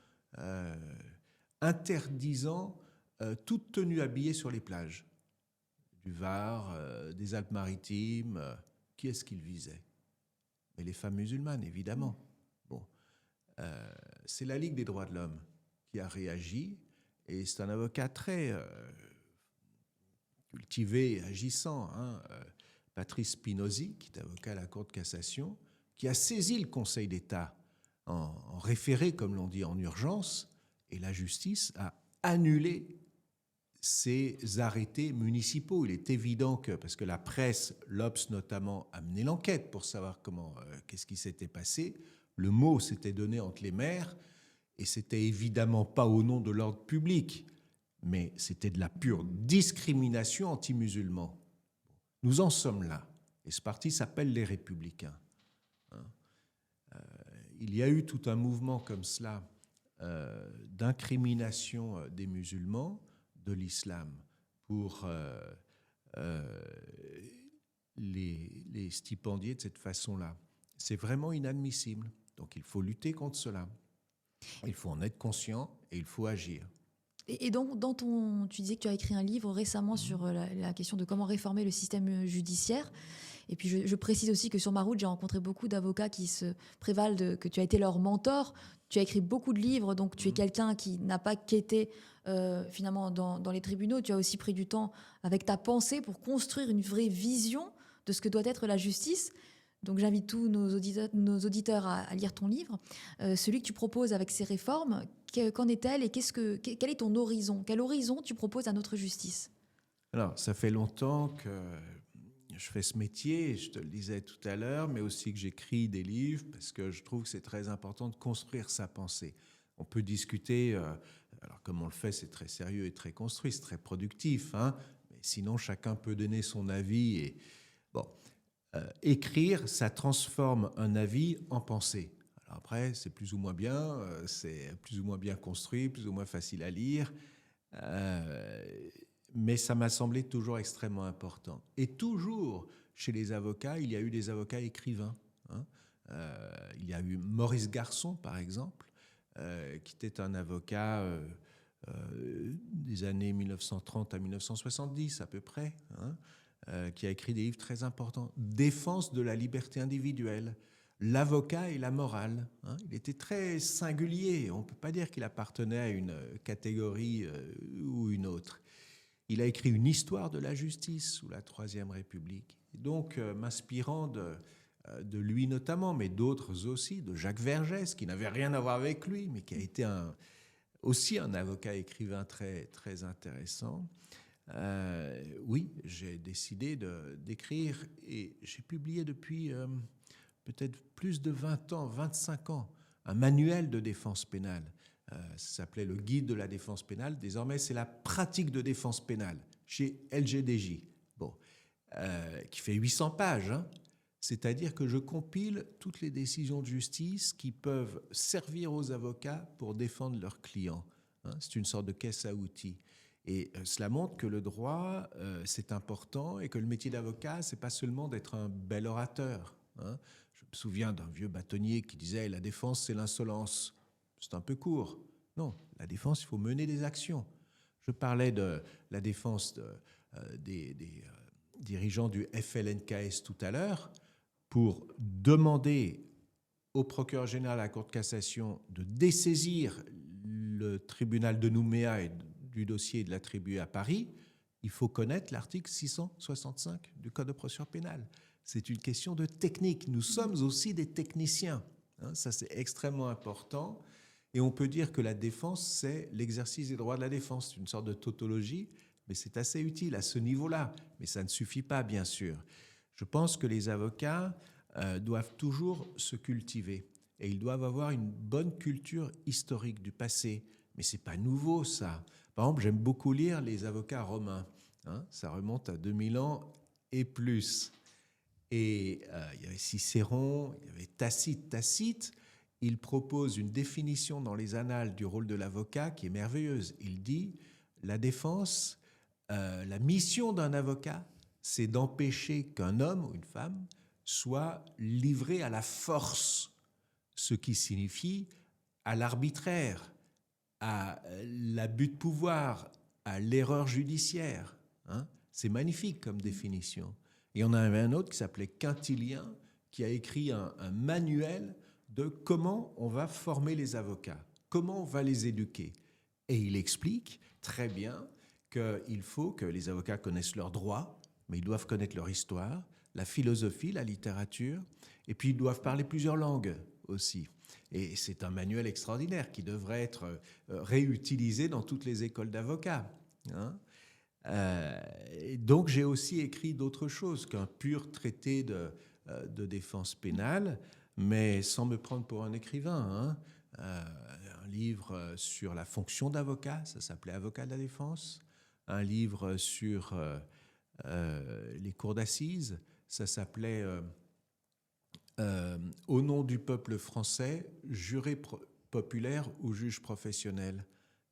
interdisant toute tenue habillée sur les plages du Var, des Alpes-Maritimes. Qui est-ce qu'ils visaient? Mais les femmes musulmanes, évidemment. Bon, c'est la Ligue des droits de l'homme qui a réagi, et c'est un avocat très cultivé et agissant, hein, Patrice Spinozzi, qui est avocat à la Cour de cassation, qui a saisi le Conseil d'État en référé, comme l'on dit, en urgence, et la justice a annulé ces arrêtés municipaux. Il est évident que, parce que la presse, l'Obs notamment, a mené l'enquête pour savoir qu'est-ce qui s'était passé, le mot s'était donné entre les maires, et c'était évidemment pas au nom de l'ordre public, mais c'était de la pure discrimination anti-musulman. Nous en sommes là, et ce parti s'appelle les Républicains. Il y a eu tout un mouvement comme cela d'incrimination des musulmans, de l'islam, pour les stipendier de cette façon-là. C'est vraiment inadmissible. Donc il faut lutter contre cela. Il faut en être conscient et il faut agir. Et donc, tu disais que tu as écrit un livre récemment sur la question de comment réformer le système judiciaire. Et puis, je précise aussi que sur ma route, j'ai rencontré beaucoup d'avocats qui se prévalent que tu as été leur mentor. Tu as écrit beaucoup de livres, donc tu es quelqu'un qui n'a pas quitté finalement dans les tribunaux. Tu as aussi pris du temps avec ta pensée pour construire une vraie vision de ce que doit être la justice. Donc j'invite tous nos auditeurs à lire ton livre. Celui que tu proposes avec ces réformes, qu'en est-elle et quel est ton horizon? Quel horizon tu proposes à notre justice? Alors, ça fait longtemps que je fais ce métier, je te le disais tout à l'heure, mais aussi que j'écris des livres parce que je trouve que c'est très important de construire sa pensée. On peut discuter, alors comme on le fait, c'est très sérieux et très construit, c'est très productif, hein, mais sinon chacun peut donner son avis. Et bon, écrire, ça transforme un avis en pensée. Alors après, c'est plus ou moins bien, c'est plus ou moins bien construit, plus ou moins facile à lire. Mais ça m'a semblé toujours extrêmement important. Et toujours, chez les avocats, il y a eu des avocats écrivains. Hein. Il y a eu Maurice Garçon, par exemple, qui était un avocat des années 1930 à 1970 à peu près, hein, qui a écrit des livres très importants. Défense de la liberté individuelle, l'avocat et la morale. Hein. Il était très singulier. On ne peut pas dire qu'il appartenait à une catégorie ou une autre. Il a écrit une histoire de la justice sous la Troisième République. Et donc, m'inspirant de lui notamment, mais d'autres aussi, de Jacques Vergès, qui n'avait rien à voir avec lui, mais qui a été aussi un avocat écrivain très, très intéressant. Oui, j'ai décidé d'écrire et j'ai publié depuis peut-être plus de 20 ans, 25 ans, un manuel de défense pénale. Ça s'appelait le guide de la défense pénale. Désormais, c'est la pratique de défense pénale chez LGDJ, qui fait 800 pages. Hein. C'est-à-dire que je compile toutes les décisions de justice qui peuvent servir aux avocats pour défendre leurs clients. Hein. C'est une sorte de caisse à outils. Et cela montre que le droit, c'est important et que le métier d'avocat, c'est pas seulement d'être un bel orateur. Hein. Je me souviens d'un vieux bâtonnier qui disait « la défense, c'est l'insolence ». C'est un peu court. Non, la défense, il faut mener des actions. Je parlais de la défense des dirigeants du FLNKS tout à l'heure pour demander au procureur général à la Cour de cassation de dessaisir le tribunal de Nouméa et du dossier et de l'attribuer à Paris. Il faut connaître l'article 665 du Code de procédure pénale. C'est une question de technique. Nous sommes aussi des techniciens. Hein, ça, c'est extrêmement important. Et on peut dire que la défense, c'est l'exercice des droits de la défense. C'est une sorte de tautologie, mais c'est assez utile à ce niveau-là. Mais ça ne suffit pas, bien sûr. Je pense que les avocats doivent toujours se cultiver. et ils doivent avoir une bonne culture historique du passé. Mais c'est pas nouveau, ça. Par exemple, j'aime beaucoup lire les avocats romains. Ça remonte à 2000 ans et plus. Et il y avait Cicéron, il y avait Tacite. Tacite, il propose une définition dans les annales du rôle de l'avocat qui est merveilleuse. Il dit, la défense, la mission d'un avocat, c'est d'empêcher qu'un homme ou une femme soit livré à la force, ce qui signifie à l'arbitraire, à l'abus de pouvoir, à l'erreur judiciaire. C'est magnifique comme définition. Et on en avait un autre qui s'appelait Quintilien, qui a écrit un manuel de comment on va former les avocats, comment on va les éduquer. Et il explique très bien qu'il faut que les avocats connaissent leurs droits, mais ils doivent connaître leur histoire, la philosophie, la littérature, et puis ils doivent parler plusieurs langues aussi. Et c'est un manuel extraordinaire qui devrait être réutilisé dans toutes les écoles d'avocats. Donc j'ai aussi écrit d'autres choses qu'un pur traité de défense pénale, mais sans me prendre pour un écrivain. Un livre sur la fonction d'avocat, ça s'appelait Avocat de la défense. Un livre sur les cours d'assises, ça s'appelait Au nom du peuple français, juré populaire ou juge professionnel.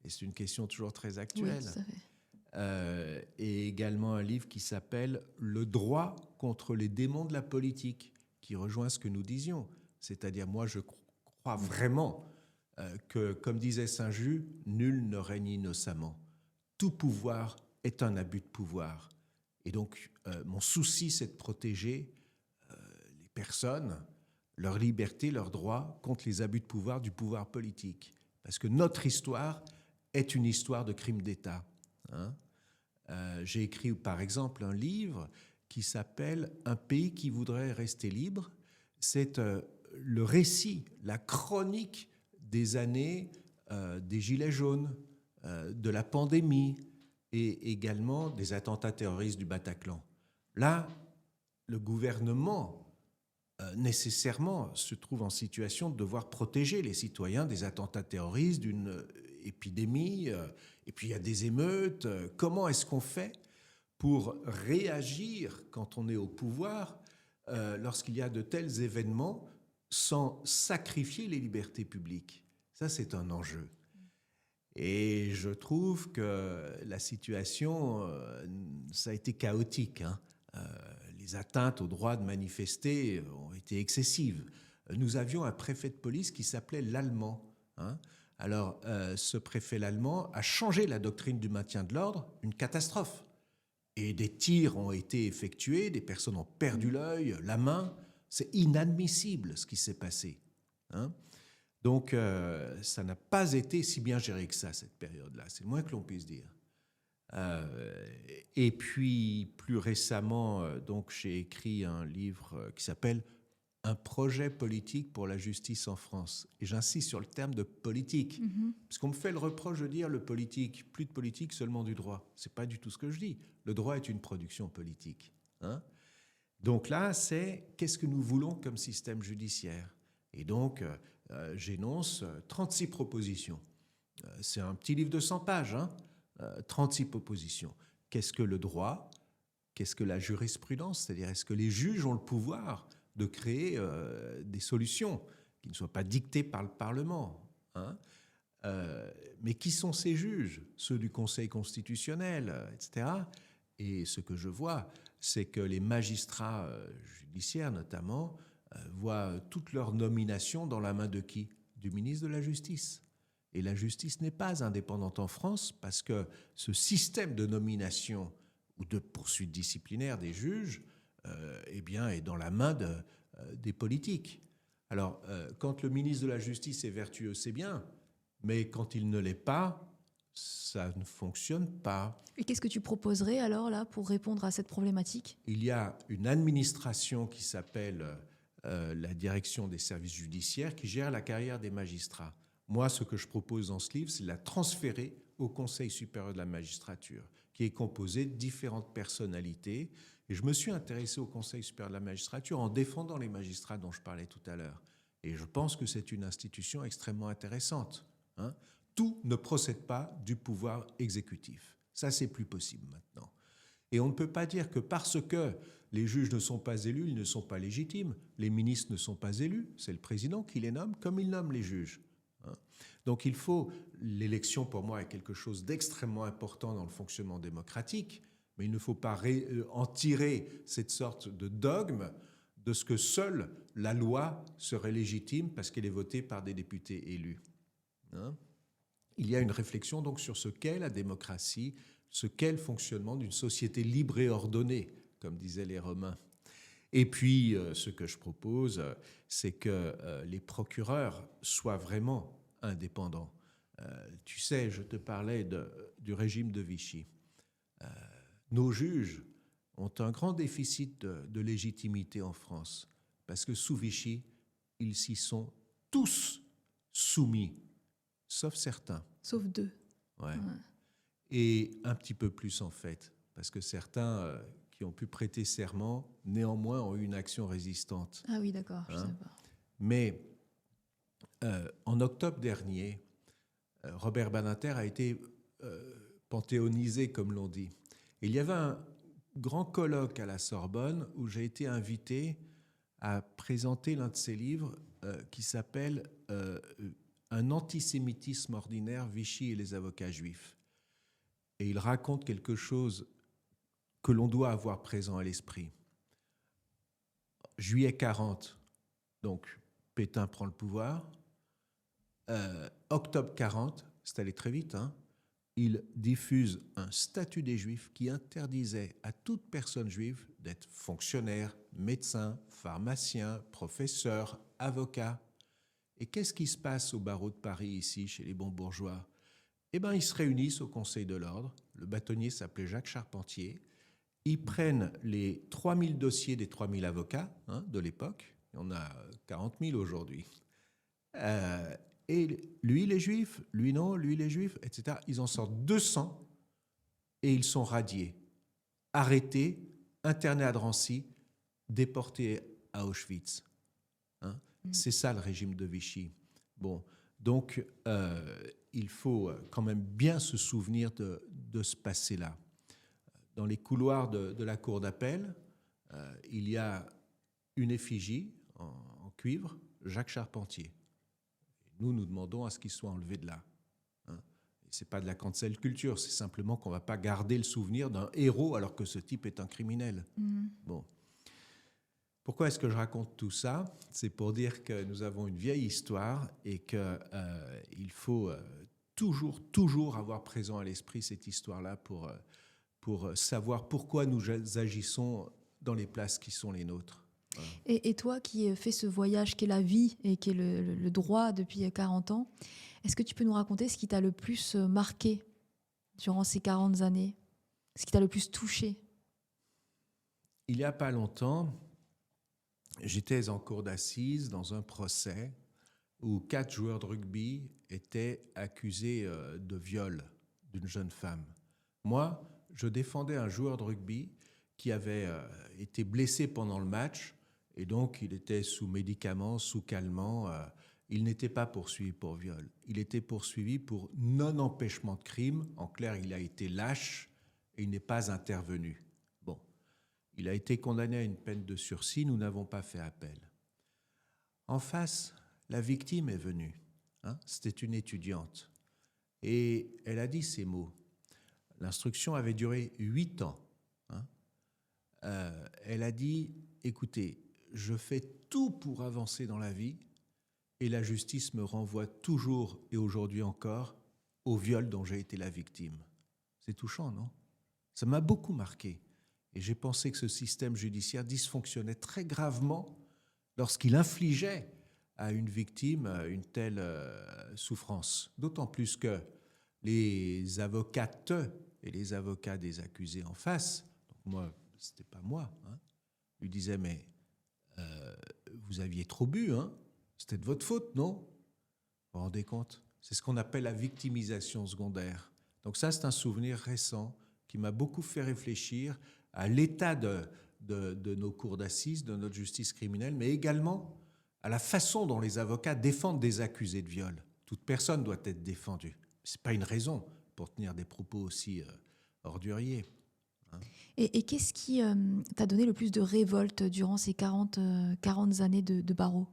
Et c'est une question toujours très actuelle. Oui, tout à fait. Et également un livre qui s'appelle Le droit contre les démons de la politique, qui rejoint ce que nous disions. C'est-à-dire, moi, je crois vraiment que, comme disait Saint-Just, nul ne règne innocemment. Tout pouvoir est un abus de pouvoir. Et donc, mon souci, c'est de protéger les personnes, leur liberté, leurs droits, contre les abus de pouvoir du pouvoir politique. Parce que notre histoire est une histoire de crimes d'État. J'ai écrit, par exemple, un livre qui s'appelle « Un pays qui voudrait rester libre ». C'est le récit, la chronique des années des Gilets jaunes, de la pandémie et également des attentats terroristes du Bataclan. Là, le gouvernement, nécessairement, se trouve en situation de devoir protéger les citoyens des attentats terroristes, d'une épidémie, et puis il y a des émeutes. Comment est-ce qu'on fait pour réagir quand on est au pouvoir lorsqu'il y a de tels événements sans sacrifier les libertés publiques? Ça, c'est un enjeu. Et je trouve que la situation, ça a été chaotique. Les atteintes au droit de manifester ont été excessives. Nous avions un préfet de police qui s'appelait l'Allemand. Alors, ce préfet l'Allemand a changé la doctrine du maintien de l'ordre, une catastrophe. Et des tirs ont été effectués, des personnes ont perdu l'œil, la main. C'est inadmissible ce qui s'est passé. Donc, ça n'a pas été si bien géré que ça, cette période-là. C'est le moins que l'on puisse dire. Et puis, plus récemment, donc, j'ai écrit un livre qui s'appelle « Un projet politique pour la justice en France ». Et j'insiste sur le terme de politique, parce qu'on me fait le reproche de dire le politique, plus de politique, seulement du droit. Ce n'est pas du tout ce que je dis. Le droit est une production politique. Donc là, c'est qu'est-ce que nous voulons comme système judiciaire. Et donc, j'énonce 36 propositions. C'est un petit livre de 100 pages, 36 propositions. Qu'est-ce que le droit? Qu'est-ce que la jurisprudence? C'est-à-dire, est-ce que les juges ont le pouvoir de créer des solutions qui ne soient pas dictées par le Parlement? Mais qui sont ces juges? Ceux du Conseil constitutionnel, etc. Et ce que je vois, c'est que les magistrats judiciaires, notamment, voient toutes leurs nominations dans la main de qui? Du ministre de la Justice. Et la justice n'est pas indépendante en France parce que ce système de nomination ou de poursuite disciplinaire des juges eh bien, est dans la main des politiques. Alors, quand le ministre de la Justice est vertueux, c'est bien, mais quand il ne l'est pas, ça ne fonctionne pas. Et qu'est-ce que tu proposerais alors là pour répondre à cette problématique? Il y a une administration qui s'appelle la direction des services judiciaires qui gère la carrière des magistrats. Moi, ce que je propose dans ce livre, c'est de la transférer au Conseil supérieur de la magistrature, qui est composé de différentes personnalités. Et je me suis intéressé au Conseil supérieur de la magistrature en défendant les magistrats dont je parlais tout à l'heure. Et je pense que c'est une institution extrêmement intéressante. Hein. Tout ne procède pas du pouvoir exécutif. Ça, c'est plus possible maintenant. Et on ne peut pas dire que parce que les juges ne sont pas élus, ils ne sont pas légitimes. Les ministres ne sont pas élus. C'est le président qui les nomme comme il nomme les juges. Hein. Donc il faut... L'élection, pour moi, est quelque chose d'extrêmement important dans le fonctionnement démocratique, mais il ne faut pas en tirer cette sorte de dogme de ce que seule la loi serait légitime parce qu'elle est votée par des députés élus. Hein. Il y a une réflexion donc sur ce qu'est la démocratie, ce qu'est le fonctionnement d'une société libre et ordonnée, comme disaient les Romains. Et puis, ce que je propose, c'est que les procureurs soient vraiment indépendants. Tu sais, je te parlais du régime de Vichy. Nos juges ont un grand déficit de légitimité en France, parce que sous Vichy, ils s'y sont tous soumis, sauf certains. Sauf 2. Ouais. Et un petit peu plus en fait, parce que certains qui ont pu prêter serment, néanmoins ont eu une action résistante. Ah oui, d'accord, je ne sais pas. Mais en octobre dernier, Robert Badinter a été panthéonisé, comme l'on dit. Et il y avait un grand colloque à la Sorbonne où j'ai été invité à présenter l'un de ses livres qui s'appelle « Un antisémitisme ordinaire, Vichy et les avocats juifs ». Et il raconte quelque chose que l'on doit avoir présent à l'esprit. Juillet 40, donc Pétain prend le pouvoir. Octobre 40, c'est allé très vite, hein, il diffuse un statut des Juifs qui interdisait à toute personne juive d'être fonctionnaire, médecin, pharmacien, professeur, avocat. Et qu'est-ce qui se passe au barreau de Paris, ici, chez les bons bourgeois ? Eh bien, ils se réunissent au Conseil de l'Ordre. Le bâtonnier s'appelait Jacques Charpentier. Ils prennent les 3000 dossiers des 3000 avocats de l'époque. Il y en a 40 000 aujourd'hui. Et lui, il est juif, lui non, lui, il est juif, etc. Ils en sortent 200 et ils sont radiés, arrêtés, internés à Drancy, déportés à Auschwitz. Hein. C'est ça le régime de Vichy. Bon, donc il faut quand même bien se souvenir de ce passé-là. Dans les couloirs de la cour d'appel, il y a une effigie en cuivre, Jacques Charpentier. Nous demandons à ce qu'il soit enlevé de là. Hein. Ce n'est pas de la cancel culture, c'est simplement qu'on ne va pas garder le souvenir d'un héros alors que ce type est un criminel. Bon. Pourquoi est-ce que je raconte tout ça ? C'est pour dire que nous avons une vieille histoire et qu'il faut toujours avoir présent à l'esprit cette histoire-là pour savoir pourquoi nous agissons dans les places qui sont les nôtres. Voilà. Et toi qui fais ce voyage qui est la vie et qui est le droit depuis 40 ans, est-ce que tu peux nous raconter ce qui t'a le plus marqué durant ces 40 années ? Ce qui t'a le plus touché ? Il n'y a pas longtemps, j'étais en cour d'assises dans un procès où 4 joueurs de rugby étaient accusés de viol d'une jeune femme. Moi, je défendais un joueur de rugby qui avait été blessé pendant le match et donc il était sous médicaments, sous calmants. Il n'était pas poursuivi pour viol. Il était poursuivi pour non-empêchement de crime. En clair, il a été lâche et il n'est pas intervenu. Bon, il a été condamné à une peine de sursis. Nous n'avons pas fait appel. En face, la victime est venue. Hein, c'était une étudiante. Et elle a dit ces mots. L'instruction avait duré 8 ans. Hein. Elle a dit, écoutez, je fais tout pour avancer dans la vie et la justice me renvoie toujours et aujourd'hui encore au viol dont j'ai été la victime. C'est touchant, non ? Ça m'a beaucoup marqué. Et j'ai pensé que ce système judiciaire dysfonctionnait très gravement lorsqu'il infligeait à une victime une telle souffrance. D'autant plus que les avocates et les avocats des accusés en face, donc moi, c'était pas moi, hein, lui disaient, mais vous aviez trop bu, hein, c'était de votre faute, non ? Vous vous rendez compte ? C'est ce qu'on appelle la victimisation secondaire. Donc ça, c'est un souvenir récent qui m'a beaucoup fait réfléchir à l'état de nos cours d'assises, de notre justice criminelle, mais également à la façon dont les avocats défendent des accusés de viol. Toute personne doit être défendue. Ce n'est pas une raison pour tenir des propos aussi orduriers. Hein. Et qu'est-ce qui t'a donné le plus de révolte durant ces 40 années de barreau?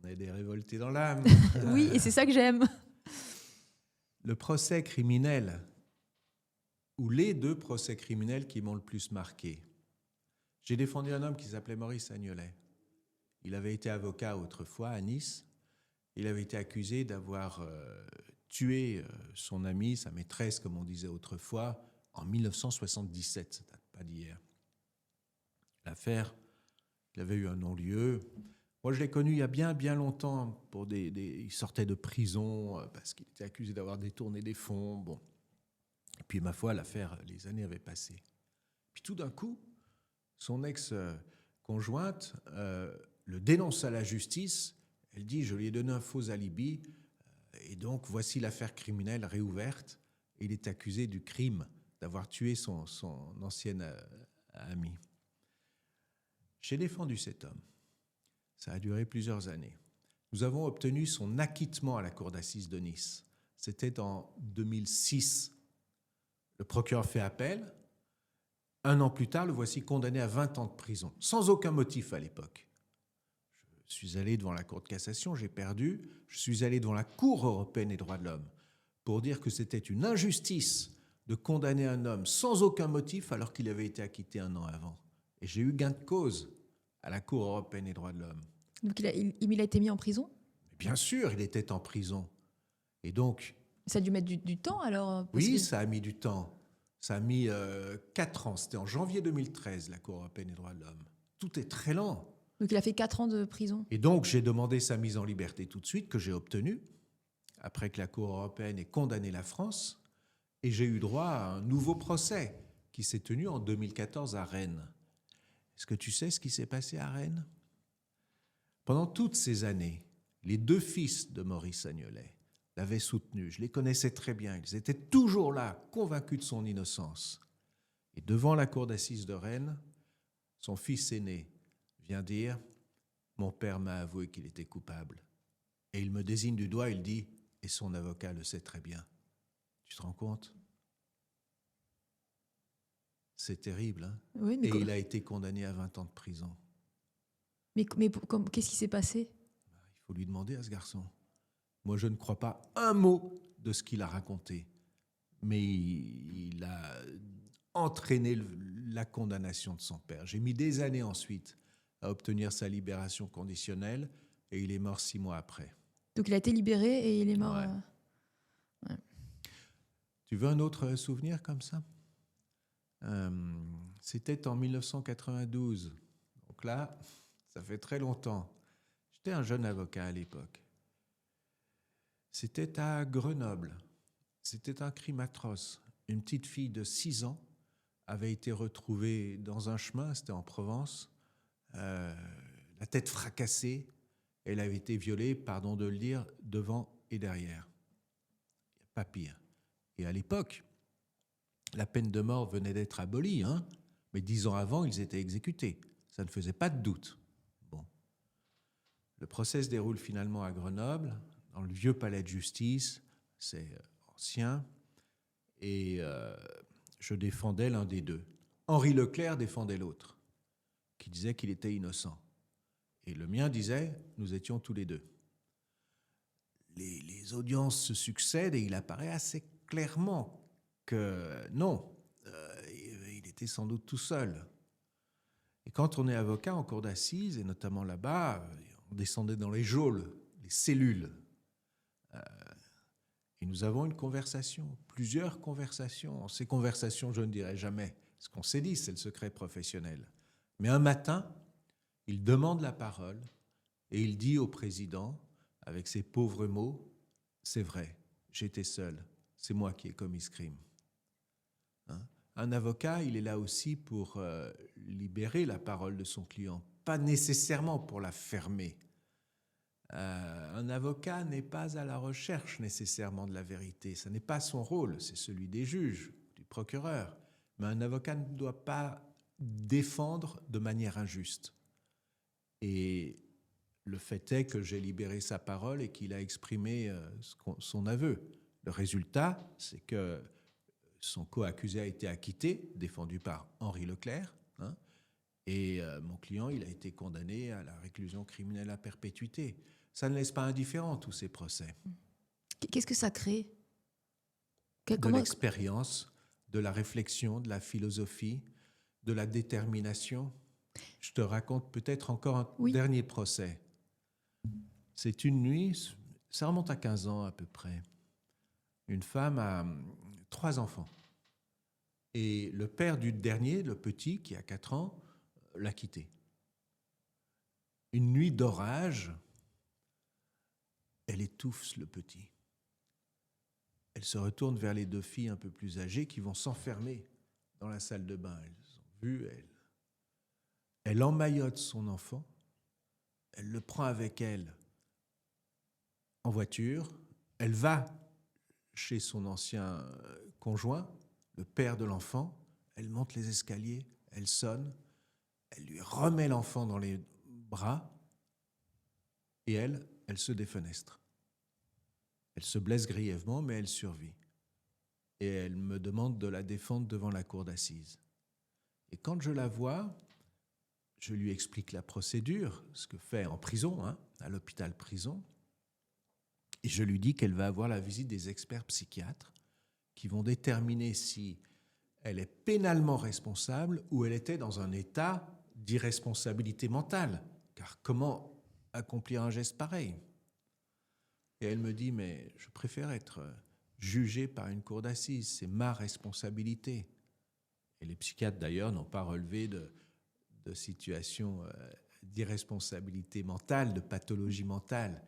On est des révoltés dans l'âme. Oui, et c'est ça que j'aime. Le procès criminel, ou les 2 procès criminels qui m'ont le plus marqué. J'ai défendu un homme qui s'appelait Maurice Agnolet. Il avait été avocat autrefois à Nice. Il avait été accusé d'avoir tué son amie, sa maîtresse, comme on disait autrefois, en 1977. Ça date pas d'hier. L'affaire, il avait eu un non-lieu. Moi, je l'ai connu il y a bien, bien longtemps. Il sortait de prison parce qu'il était accusé d'avoir détourné des fonds. Bon. Et puis, ma foi, l'affaire, les années avaient passé. Puis tout d'un coup, son ex-conjointe le dénonce à la justice. Elle dit, je lui ai donné un faux alibi, et donc voici l'affaire criminelle réouverte. Et il est accusé du crime d'avoir tué son ancienne amie. J'ai défendu cet homme. Ça a duré plusieurs années. Nous avons obtenu son acquittement à la cour d'assises de Nice. C'était en 2006. Le procureur fait appel. 1 an plus tard, le voici condamné à 20 ans de prison, sans aucun motif à l'époque. Je suis allé devant la Cour de cassation, j'ai perdu. Je suis allé devant la Cour européenne des droits de l'homme pour dire que c'était une injustice de condamner un homme sans aucun motif alors qu'il avait été acquitté 1 an avant. Et j'ai eu gain de cause à la Cour européenne des droits de l'homme. Donc il a été mis en prison? Bien sûr, il était en prison. Et donc... Ça a dû mettre du temps alors? Oui, ça a mis du temps. Ça a mis 4 ans. C'était en janvier 2013, la Cour européenne des droits de l'homme. Tout est très lent. Donc il a fait 4 ans de prison. Et donc j'ai demandé sa mise en liberté tout de suite, que j'ai obtenue, après que la Cour européenne ait condamné la France. Et j'ai eu droit à un nouveau procès qui s'est tenu en 2014 à Rennes. Est-ce que tu sais ce qui s'est passé à Rennes? Pendant toutes ces années, les 2 fils de Maurice Agnolet l'avaient soutenu. Je les connaissais très bien. Ils étaient toujours là, convaincus de son innocence. Et devant la cour d'assises de Rennes, son fils aîné vient dire « Mon père m'a avoué qu'il était coupable. » Et il me désigne du doigt, il dit « Et son avocat le sait très bien. » Tu te rends compte? C'est terrible, hein? Oui, mais et il a été condamné à 20 ans de prison. Mais qu'est-ce qui s'est passé? Il faut lui demander à ce garçon. Moi, je ne crois pas un mot de ce qu'il a raconté. Mais il a entraîné la condamnation de son père. J'ai mis des années ensuite à obtenir sa libération conditionnelle et il est mort 6 mois après. Donc il a été libéré et il est mort... Ouais. Ouais. Tu veux un autre souvenir comme ça? C'était en 1992. Donc là, ça fait très longtemps. J'étais un jeune avocat à l'époque. C'était à Grenoble. C'était un crime atroce. Une petite fille de 6 ans avait été retrouvée dans un chemin, c'était en Provence, la tête fracassée. Elle avait été violée, pardon de le dire, devant et derrière. Il n'y a pas pire. Et à l'époque, la peine de mort venait d'être abolie, hein, mais 10 ans avant, ils étaient exécutés. Ça ne faisait pas de doute. Bon. Le procès se déroule finalement à Grenoble, dans le vieux palais de justice. C'est ancien. Et je défendais l'un des 2. Henri Leclerc défendait l'autre, qui disait qu'il était innocent. Et le mien disait, nous étions tous les 2. Les audiences se succèdent et il apparaît assez clairement que non, il était sans doute tout seul. Et quand on est avocat en cour d'assises, et notamment là-bas, on descendait dans les geôles, les cellules. Et nous avons une conversation, plusieurs conversations. Ces conversations, je ne dirai jamais ce qu'on s'est dit, c'est le secret professionnel. Mais un matin, il demande la parole et il dit au président, avec ces pauvres mots, « C'est vrai, j'étais seul, c'est moi qui ai commis ce crime. » Un avocat, il est là aussi pour libérer la parole de son client, pas nécessairement pour la fermer. Un avocat n'est pas à la recherche nécessairement de la vérité. Ce n'est pas son rôle, c'est celui des juges, du procureur. Mais un avocat ne doit pas défendre de manière injuste. Et le fait est que j'ai libéré sa parole et qu'il a exprimé son aveu. Le résultat, c'est que son co-accusé a été acquitté, défendu par Henri Leclerc, hein, et mon client, il a été condamné à la réclusion criminelle à perpétuité. Ça ne laisse pas indifférent tous ces procès. Qu'est-ce que ça crée? De l'expérience, de la réflexion, de la philosophie, de la détermination. Je te raconte peut-être encore un dernier procès. C'est une nuit, ça remonte à 15 ans à peu près. Une femme a 3 enfants. Et le père du dernier, le petit, qui a 4 ans, l'a quitté. Une nuit d'orage, elle étouffe le petit. Elle se retourne vers les 2 filles un peu plus âgées qui vont s'enfermer dans la salle de bain. Elles ont vu, elle emmaillote son enfant, elle le prend avec elle en voiture, elle va chez son ancien conjoint, le père de l'enfant, elle monte les escaliers, elle sonne, elle lui remet l'enfant dans les bras et elle se défenestre. Elle se blesse grièvement, mais elle survit. Et elle me demande de la défendre devant la cour d'assises. Et quand je la vois, je lui explique la procédure, ce que fait en prison, hein, à l'hôpital-prison, et je lui dis qu'elle va avoir la visite des experts psychiatres qui vont déterminer si elle est pénalement responsable ou elle était dans un état d'irresponsabilité mentale. Car comment accomplir un geste pareil ? Et elle me dit, mais je préfère être jugée par une cour d'assises, c'est ma responsabilité. Et les psychiatres d'ailleurs n'ont pas relevé de situation d'irresponsabilité mentale, de pathologie mentale.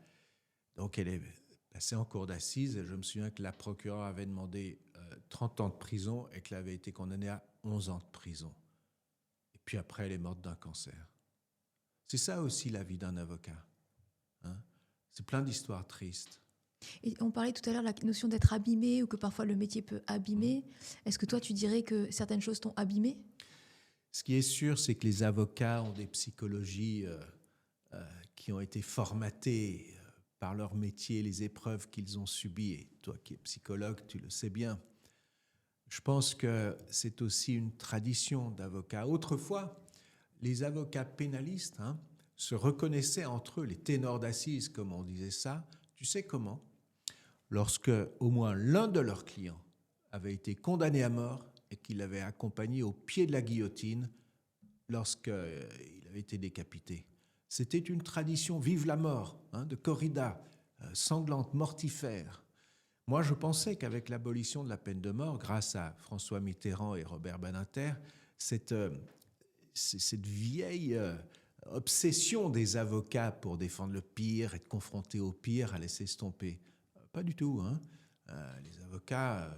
Donc elle est passée en cour d'assises et je me souviens que la procureure avait demandé 30 ans de prison et qu'elle avait été condamnée à 11 ans de prison. Et puis après, elle est morte d'un cancer. C'est ça aussi la vie d'un avocat. Hein ? C'est plein d'histoires tristes. Et on parlait tout à l'heure de la notion d'être abîmé ou que parfois le métier peut abîmer. Est-ce que toi, tu dirais que certaines choses t'ont abîmé ? Ce qui est sûr, c'est que les avocats ont des psychologies qui ont été formatées par leur métier, les épreuves qu'ils ont subies. Et toi qui es psychologue, tu le sais bien. Je pense que c'est aussi une tradition d'avocats. Autrefois, les avocats pénalistes se reconnaissaient entre eux, les ténors d'assises, comme on disait ça. Tu sais comment ? Lorsque au moins l'un de leurs clients avait été condamné à mort et qu'il l'avait accompagné au pied de la guillotine lorsqu'il avait été décapité. C'était une tradition, vive la mort, de corrida, sanglante, mortifère. Moi, je pensais qu'avec l'abolition de la peine de mort, grâce à François Mitterrand et Robert Badinter, cette vieille obsession des avocats pour défendre le pire, être confrontés au pire, allait s'estomper. Pas du tout. Les avocats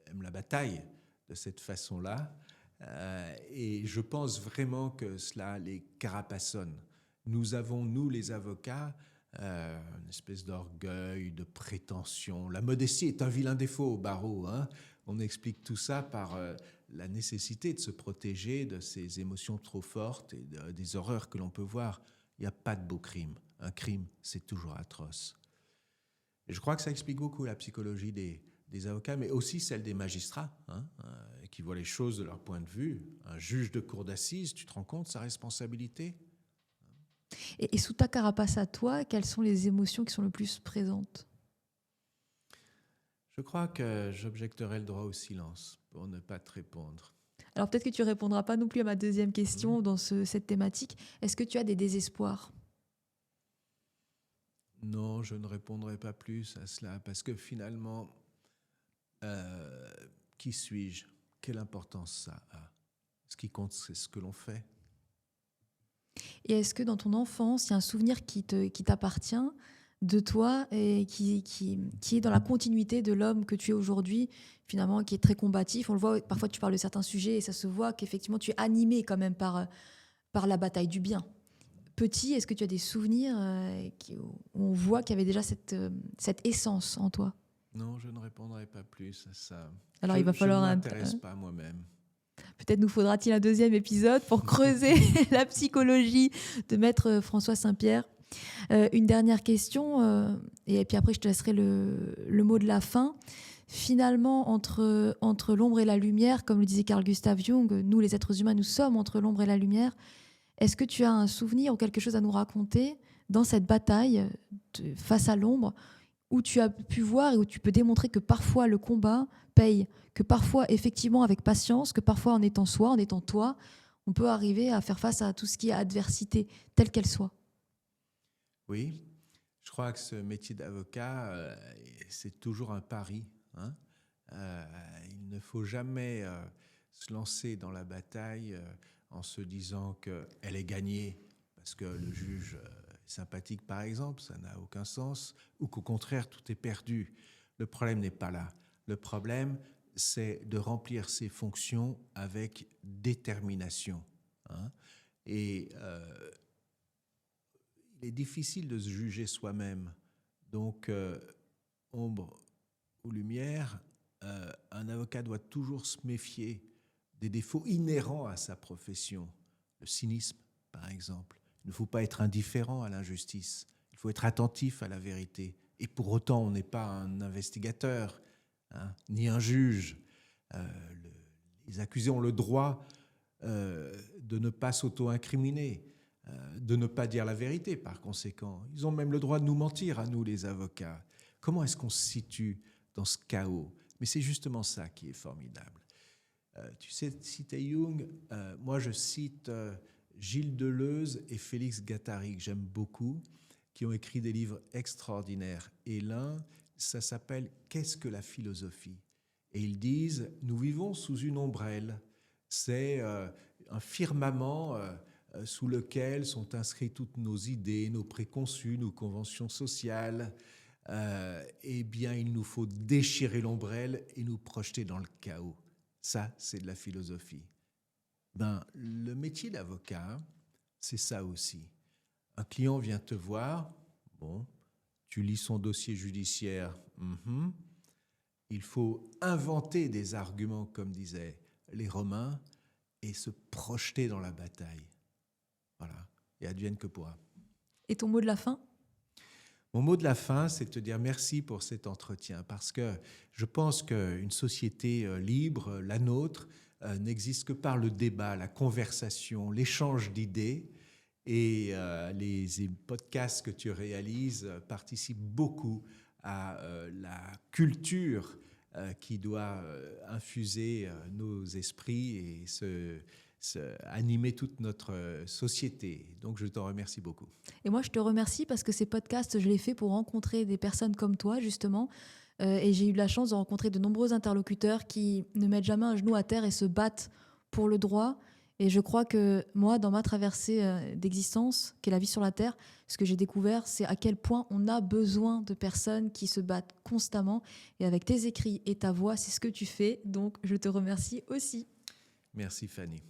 aiment la bataille de cette façon-là. Et je pense vraiment que cela les carapaçonne. Nous avons, nous les avocats, une espèce d'orgueil, de prétention. La modestie est un vilain défaut au barreau. On explique tout ça par la nécessité de se protéger de ces émotions trop fortes et des horreurs que l'on peut voir. Il n'y a pas de beau crime. Un crime, c'est toujours atroce. Et je crois que ça explique beaucoup la psychologie des avocats, mais aussi celle des magistrats, qui voient les choses de leur point de vue. Un juge de cour d'assises, tu te rends compte de sa responsabilité ? Et sous ta carapace à toi, quelles sont les émotions qui sont le plus présentes ? Je crois que j'objecterai le droit au silence pour ne pas te répondre. Alors peut-être que tu ne répondras pas non plus à ma deuxième question dans cette thématique. Est-ce que tu as des désespoirs ? Non, je ne répondrai pas plus à cela, parce que finalement, qui suis-je ? Quelle importance ça a ? Ce qui compte, c'est ce que l'on fait. Et est-ce que dans ton enfance, il y a un souvenir qui t'appartient de toi et qui est dans la continuité de l'homme que tu es aujourd'hui, finalement, qui est très combatif ? On le voit, parfois tu parles de certains sujets et ça se voit qu'effectivement tu es animé quand même par la bataille du bien. Petit, est-ce que tu as des souvenirs où on voit qu'il y avait déjà cette essence en toi ? Non, je ne répondrai pas plus à ça. Alors il va falloir je ne m'intéresse pas moi-même. Peut-être nous faudra-t-il un deuxième épisode pour creuser la psychologie de Maître François Saint-Pierre. Une dernière question, et puis après je te laisserai le mot de la fin. Finalement, entre l'ombre et la lumière, comme le disait Carl Gustav Jung, nous les êtres humains, nous sommes entre l'ombre et la lumière. Est-ce que tu as un souvenir ou quelque chose à nous raconter dans cette bataille face à l'ombre, où tu as pu voir et où tu peux démontrer que parfois le combat paye, que parfois effectivement avec patience, que parfois en étant soi, en étant toi, on peut arriver à faire face à tout ce qui est adversité, telle qu'elle soit? Oui, je crois que ce métier d'avocat, c'est toujours un pari, hein. Il ne faut jamais se lancer dans la bataille en se disant qu'elle est gagnée parce que le juge est sympathique, par exemple, ça n'a aucun sens, ou qu'au contraire, tout est perdu. Le problème n'est pas là. Le problème, c'est de remplir ses fonctions avec détermination, hein. Et il est difficile de se juger soi-même. Donc, ombre ou lumière, un avocat doit toujours se méfier des défauts inhérents à sa profession. Le cynisme, par exemple. Il ne faut pas être indifférent à l'injustice. Il faut être attentif à la vérité. Et pour autant, on n'est pas un investigateur, hein, ni un juge. Les accusés ont le droit de ne pas s'auto-incriminer, de ne pas dire la vérité, par conséquent. Ils ont même le droit de nous mentir, à nous, les avocats. Comment est-ce qu'on se situe dans ce chaos? Mais c'est justement ça qui est formidable. Tu sais, citer Jung, moi je cite Gilles Deleuze et Félix Guattari, que j'aime beaucoup, qui ont écrit des livres extraordinaires. Et l'un, ça s'appelle « Qu'est-ce que la philosophie ?» Et ils disent « Nous vivons sous une ombrelle. C'est un firmament sous lequel sont inscrites toutes nos idées, nos préconçus, nos conventions sociales. Eh bien, il nous faut déchirer l'ombrelle et nous projeter dans le chaos. » Ça, c'est de la philosophie. Le métier d'avocat, c'est ça aussi. Un client vient te voir, bon, tu lis son dossier judiciaire, il faut inventer des arguments, comme disaient les Romains, et se projeter dans la bataille. Voilà, et advienne que pourra. Et ton mot de la fin ? Mon mot de la fin, c'est de te dire merci pour cet entretien, parce que je pense qu'une société libre, la nôtre, n'existe que par le débat, la conversation, l'échange d'idées. Et les podcasts que tu réalises participent beaucoup à la culture qui doit infuser nos esprits et animer toute notre société. Donc, je t'en remercie beaucoup. Et moi, je te remercie parce que ces podcasts, je les fais pour rencontrer des personnes comme toi, justement. Et j'ai eu la chance de rencontrer de nombreux interlocuteurs qui ne mettent jamais un genou à terre et se battent pour le droit. Et je crois que moi, dans ma traversée d'existence, qu'est la vie sur la Terre, ce que j'ai découvert, c'est à quel point on a besoin de personnes qui se battent constamment. Et avec tes écrits et ta voix, c'est ce que tu fais. Donc, je te remercie aussi. Merci Fanny.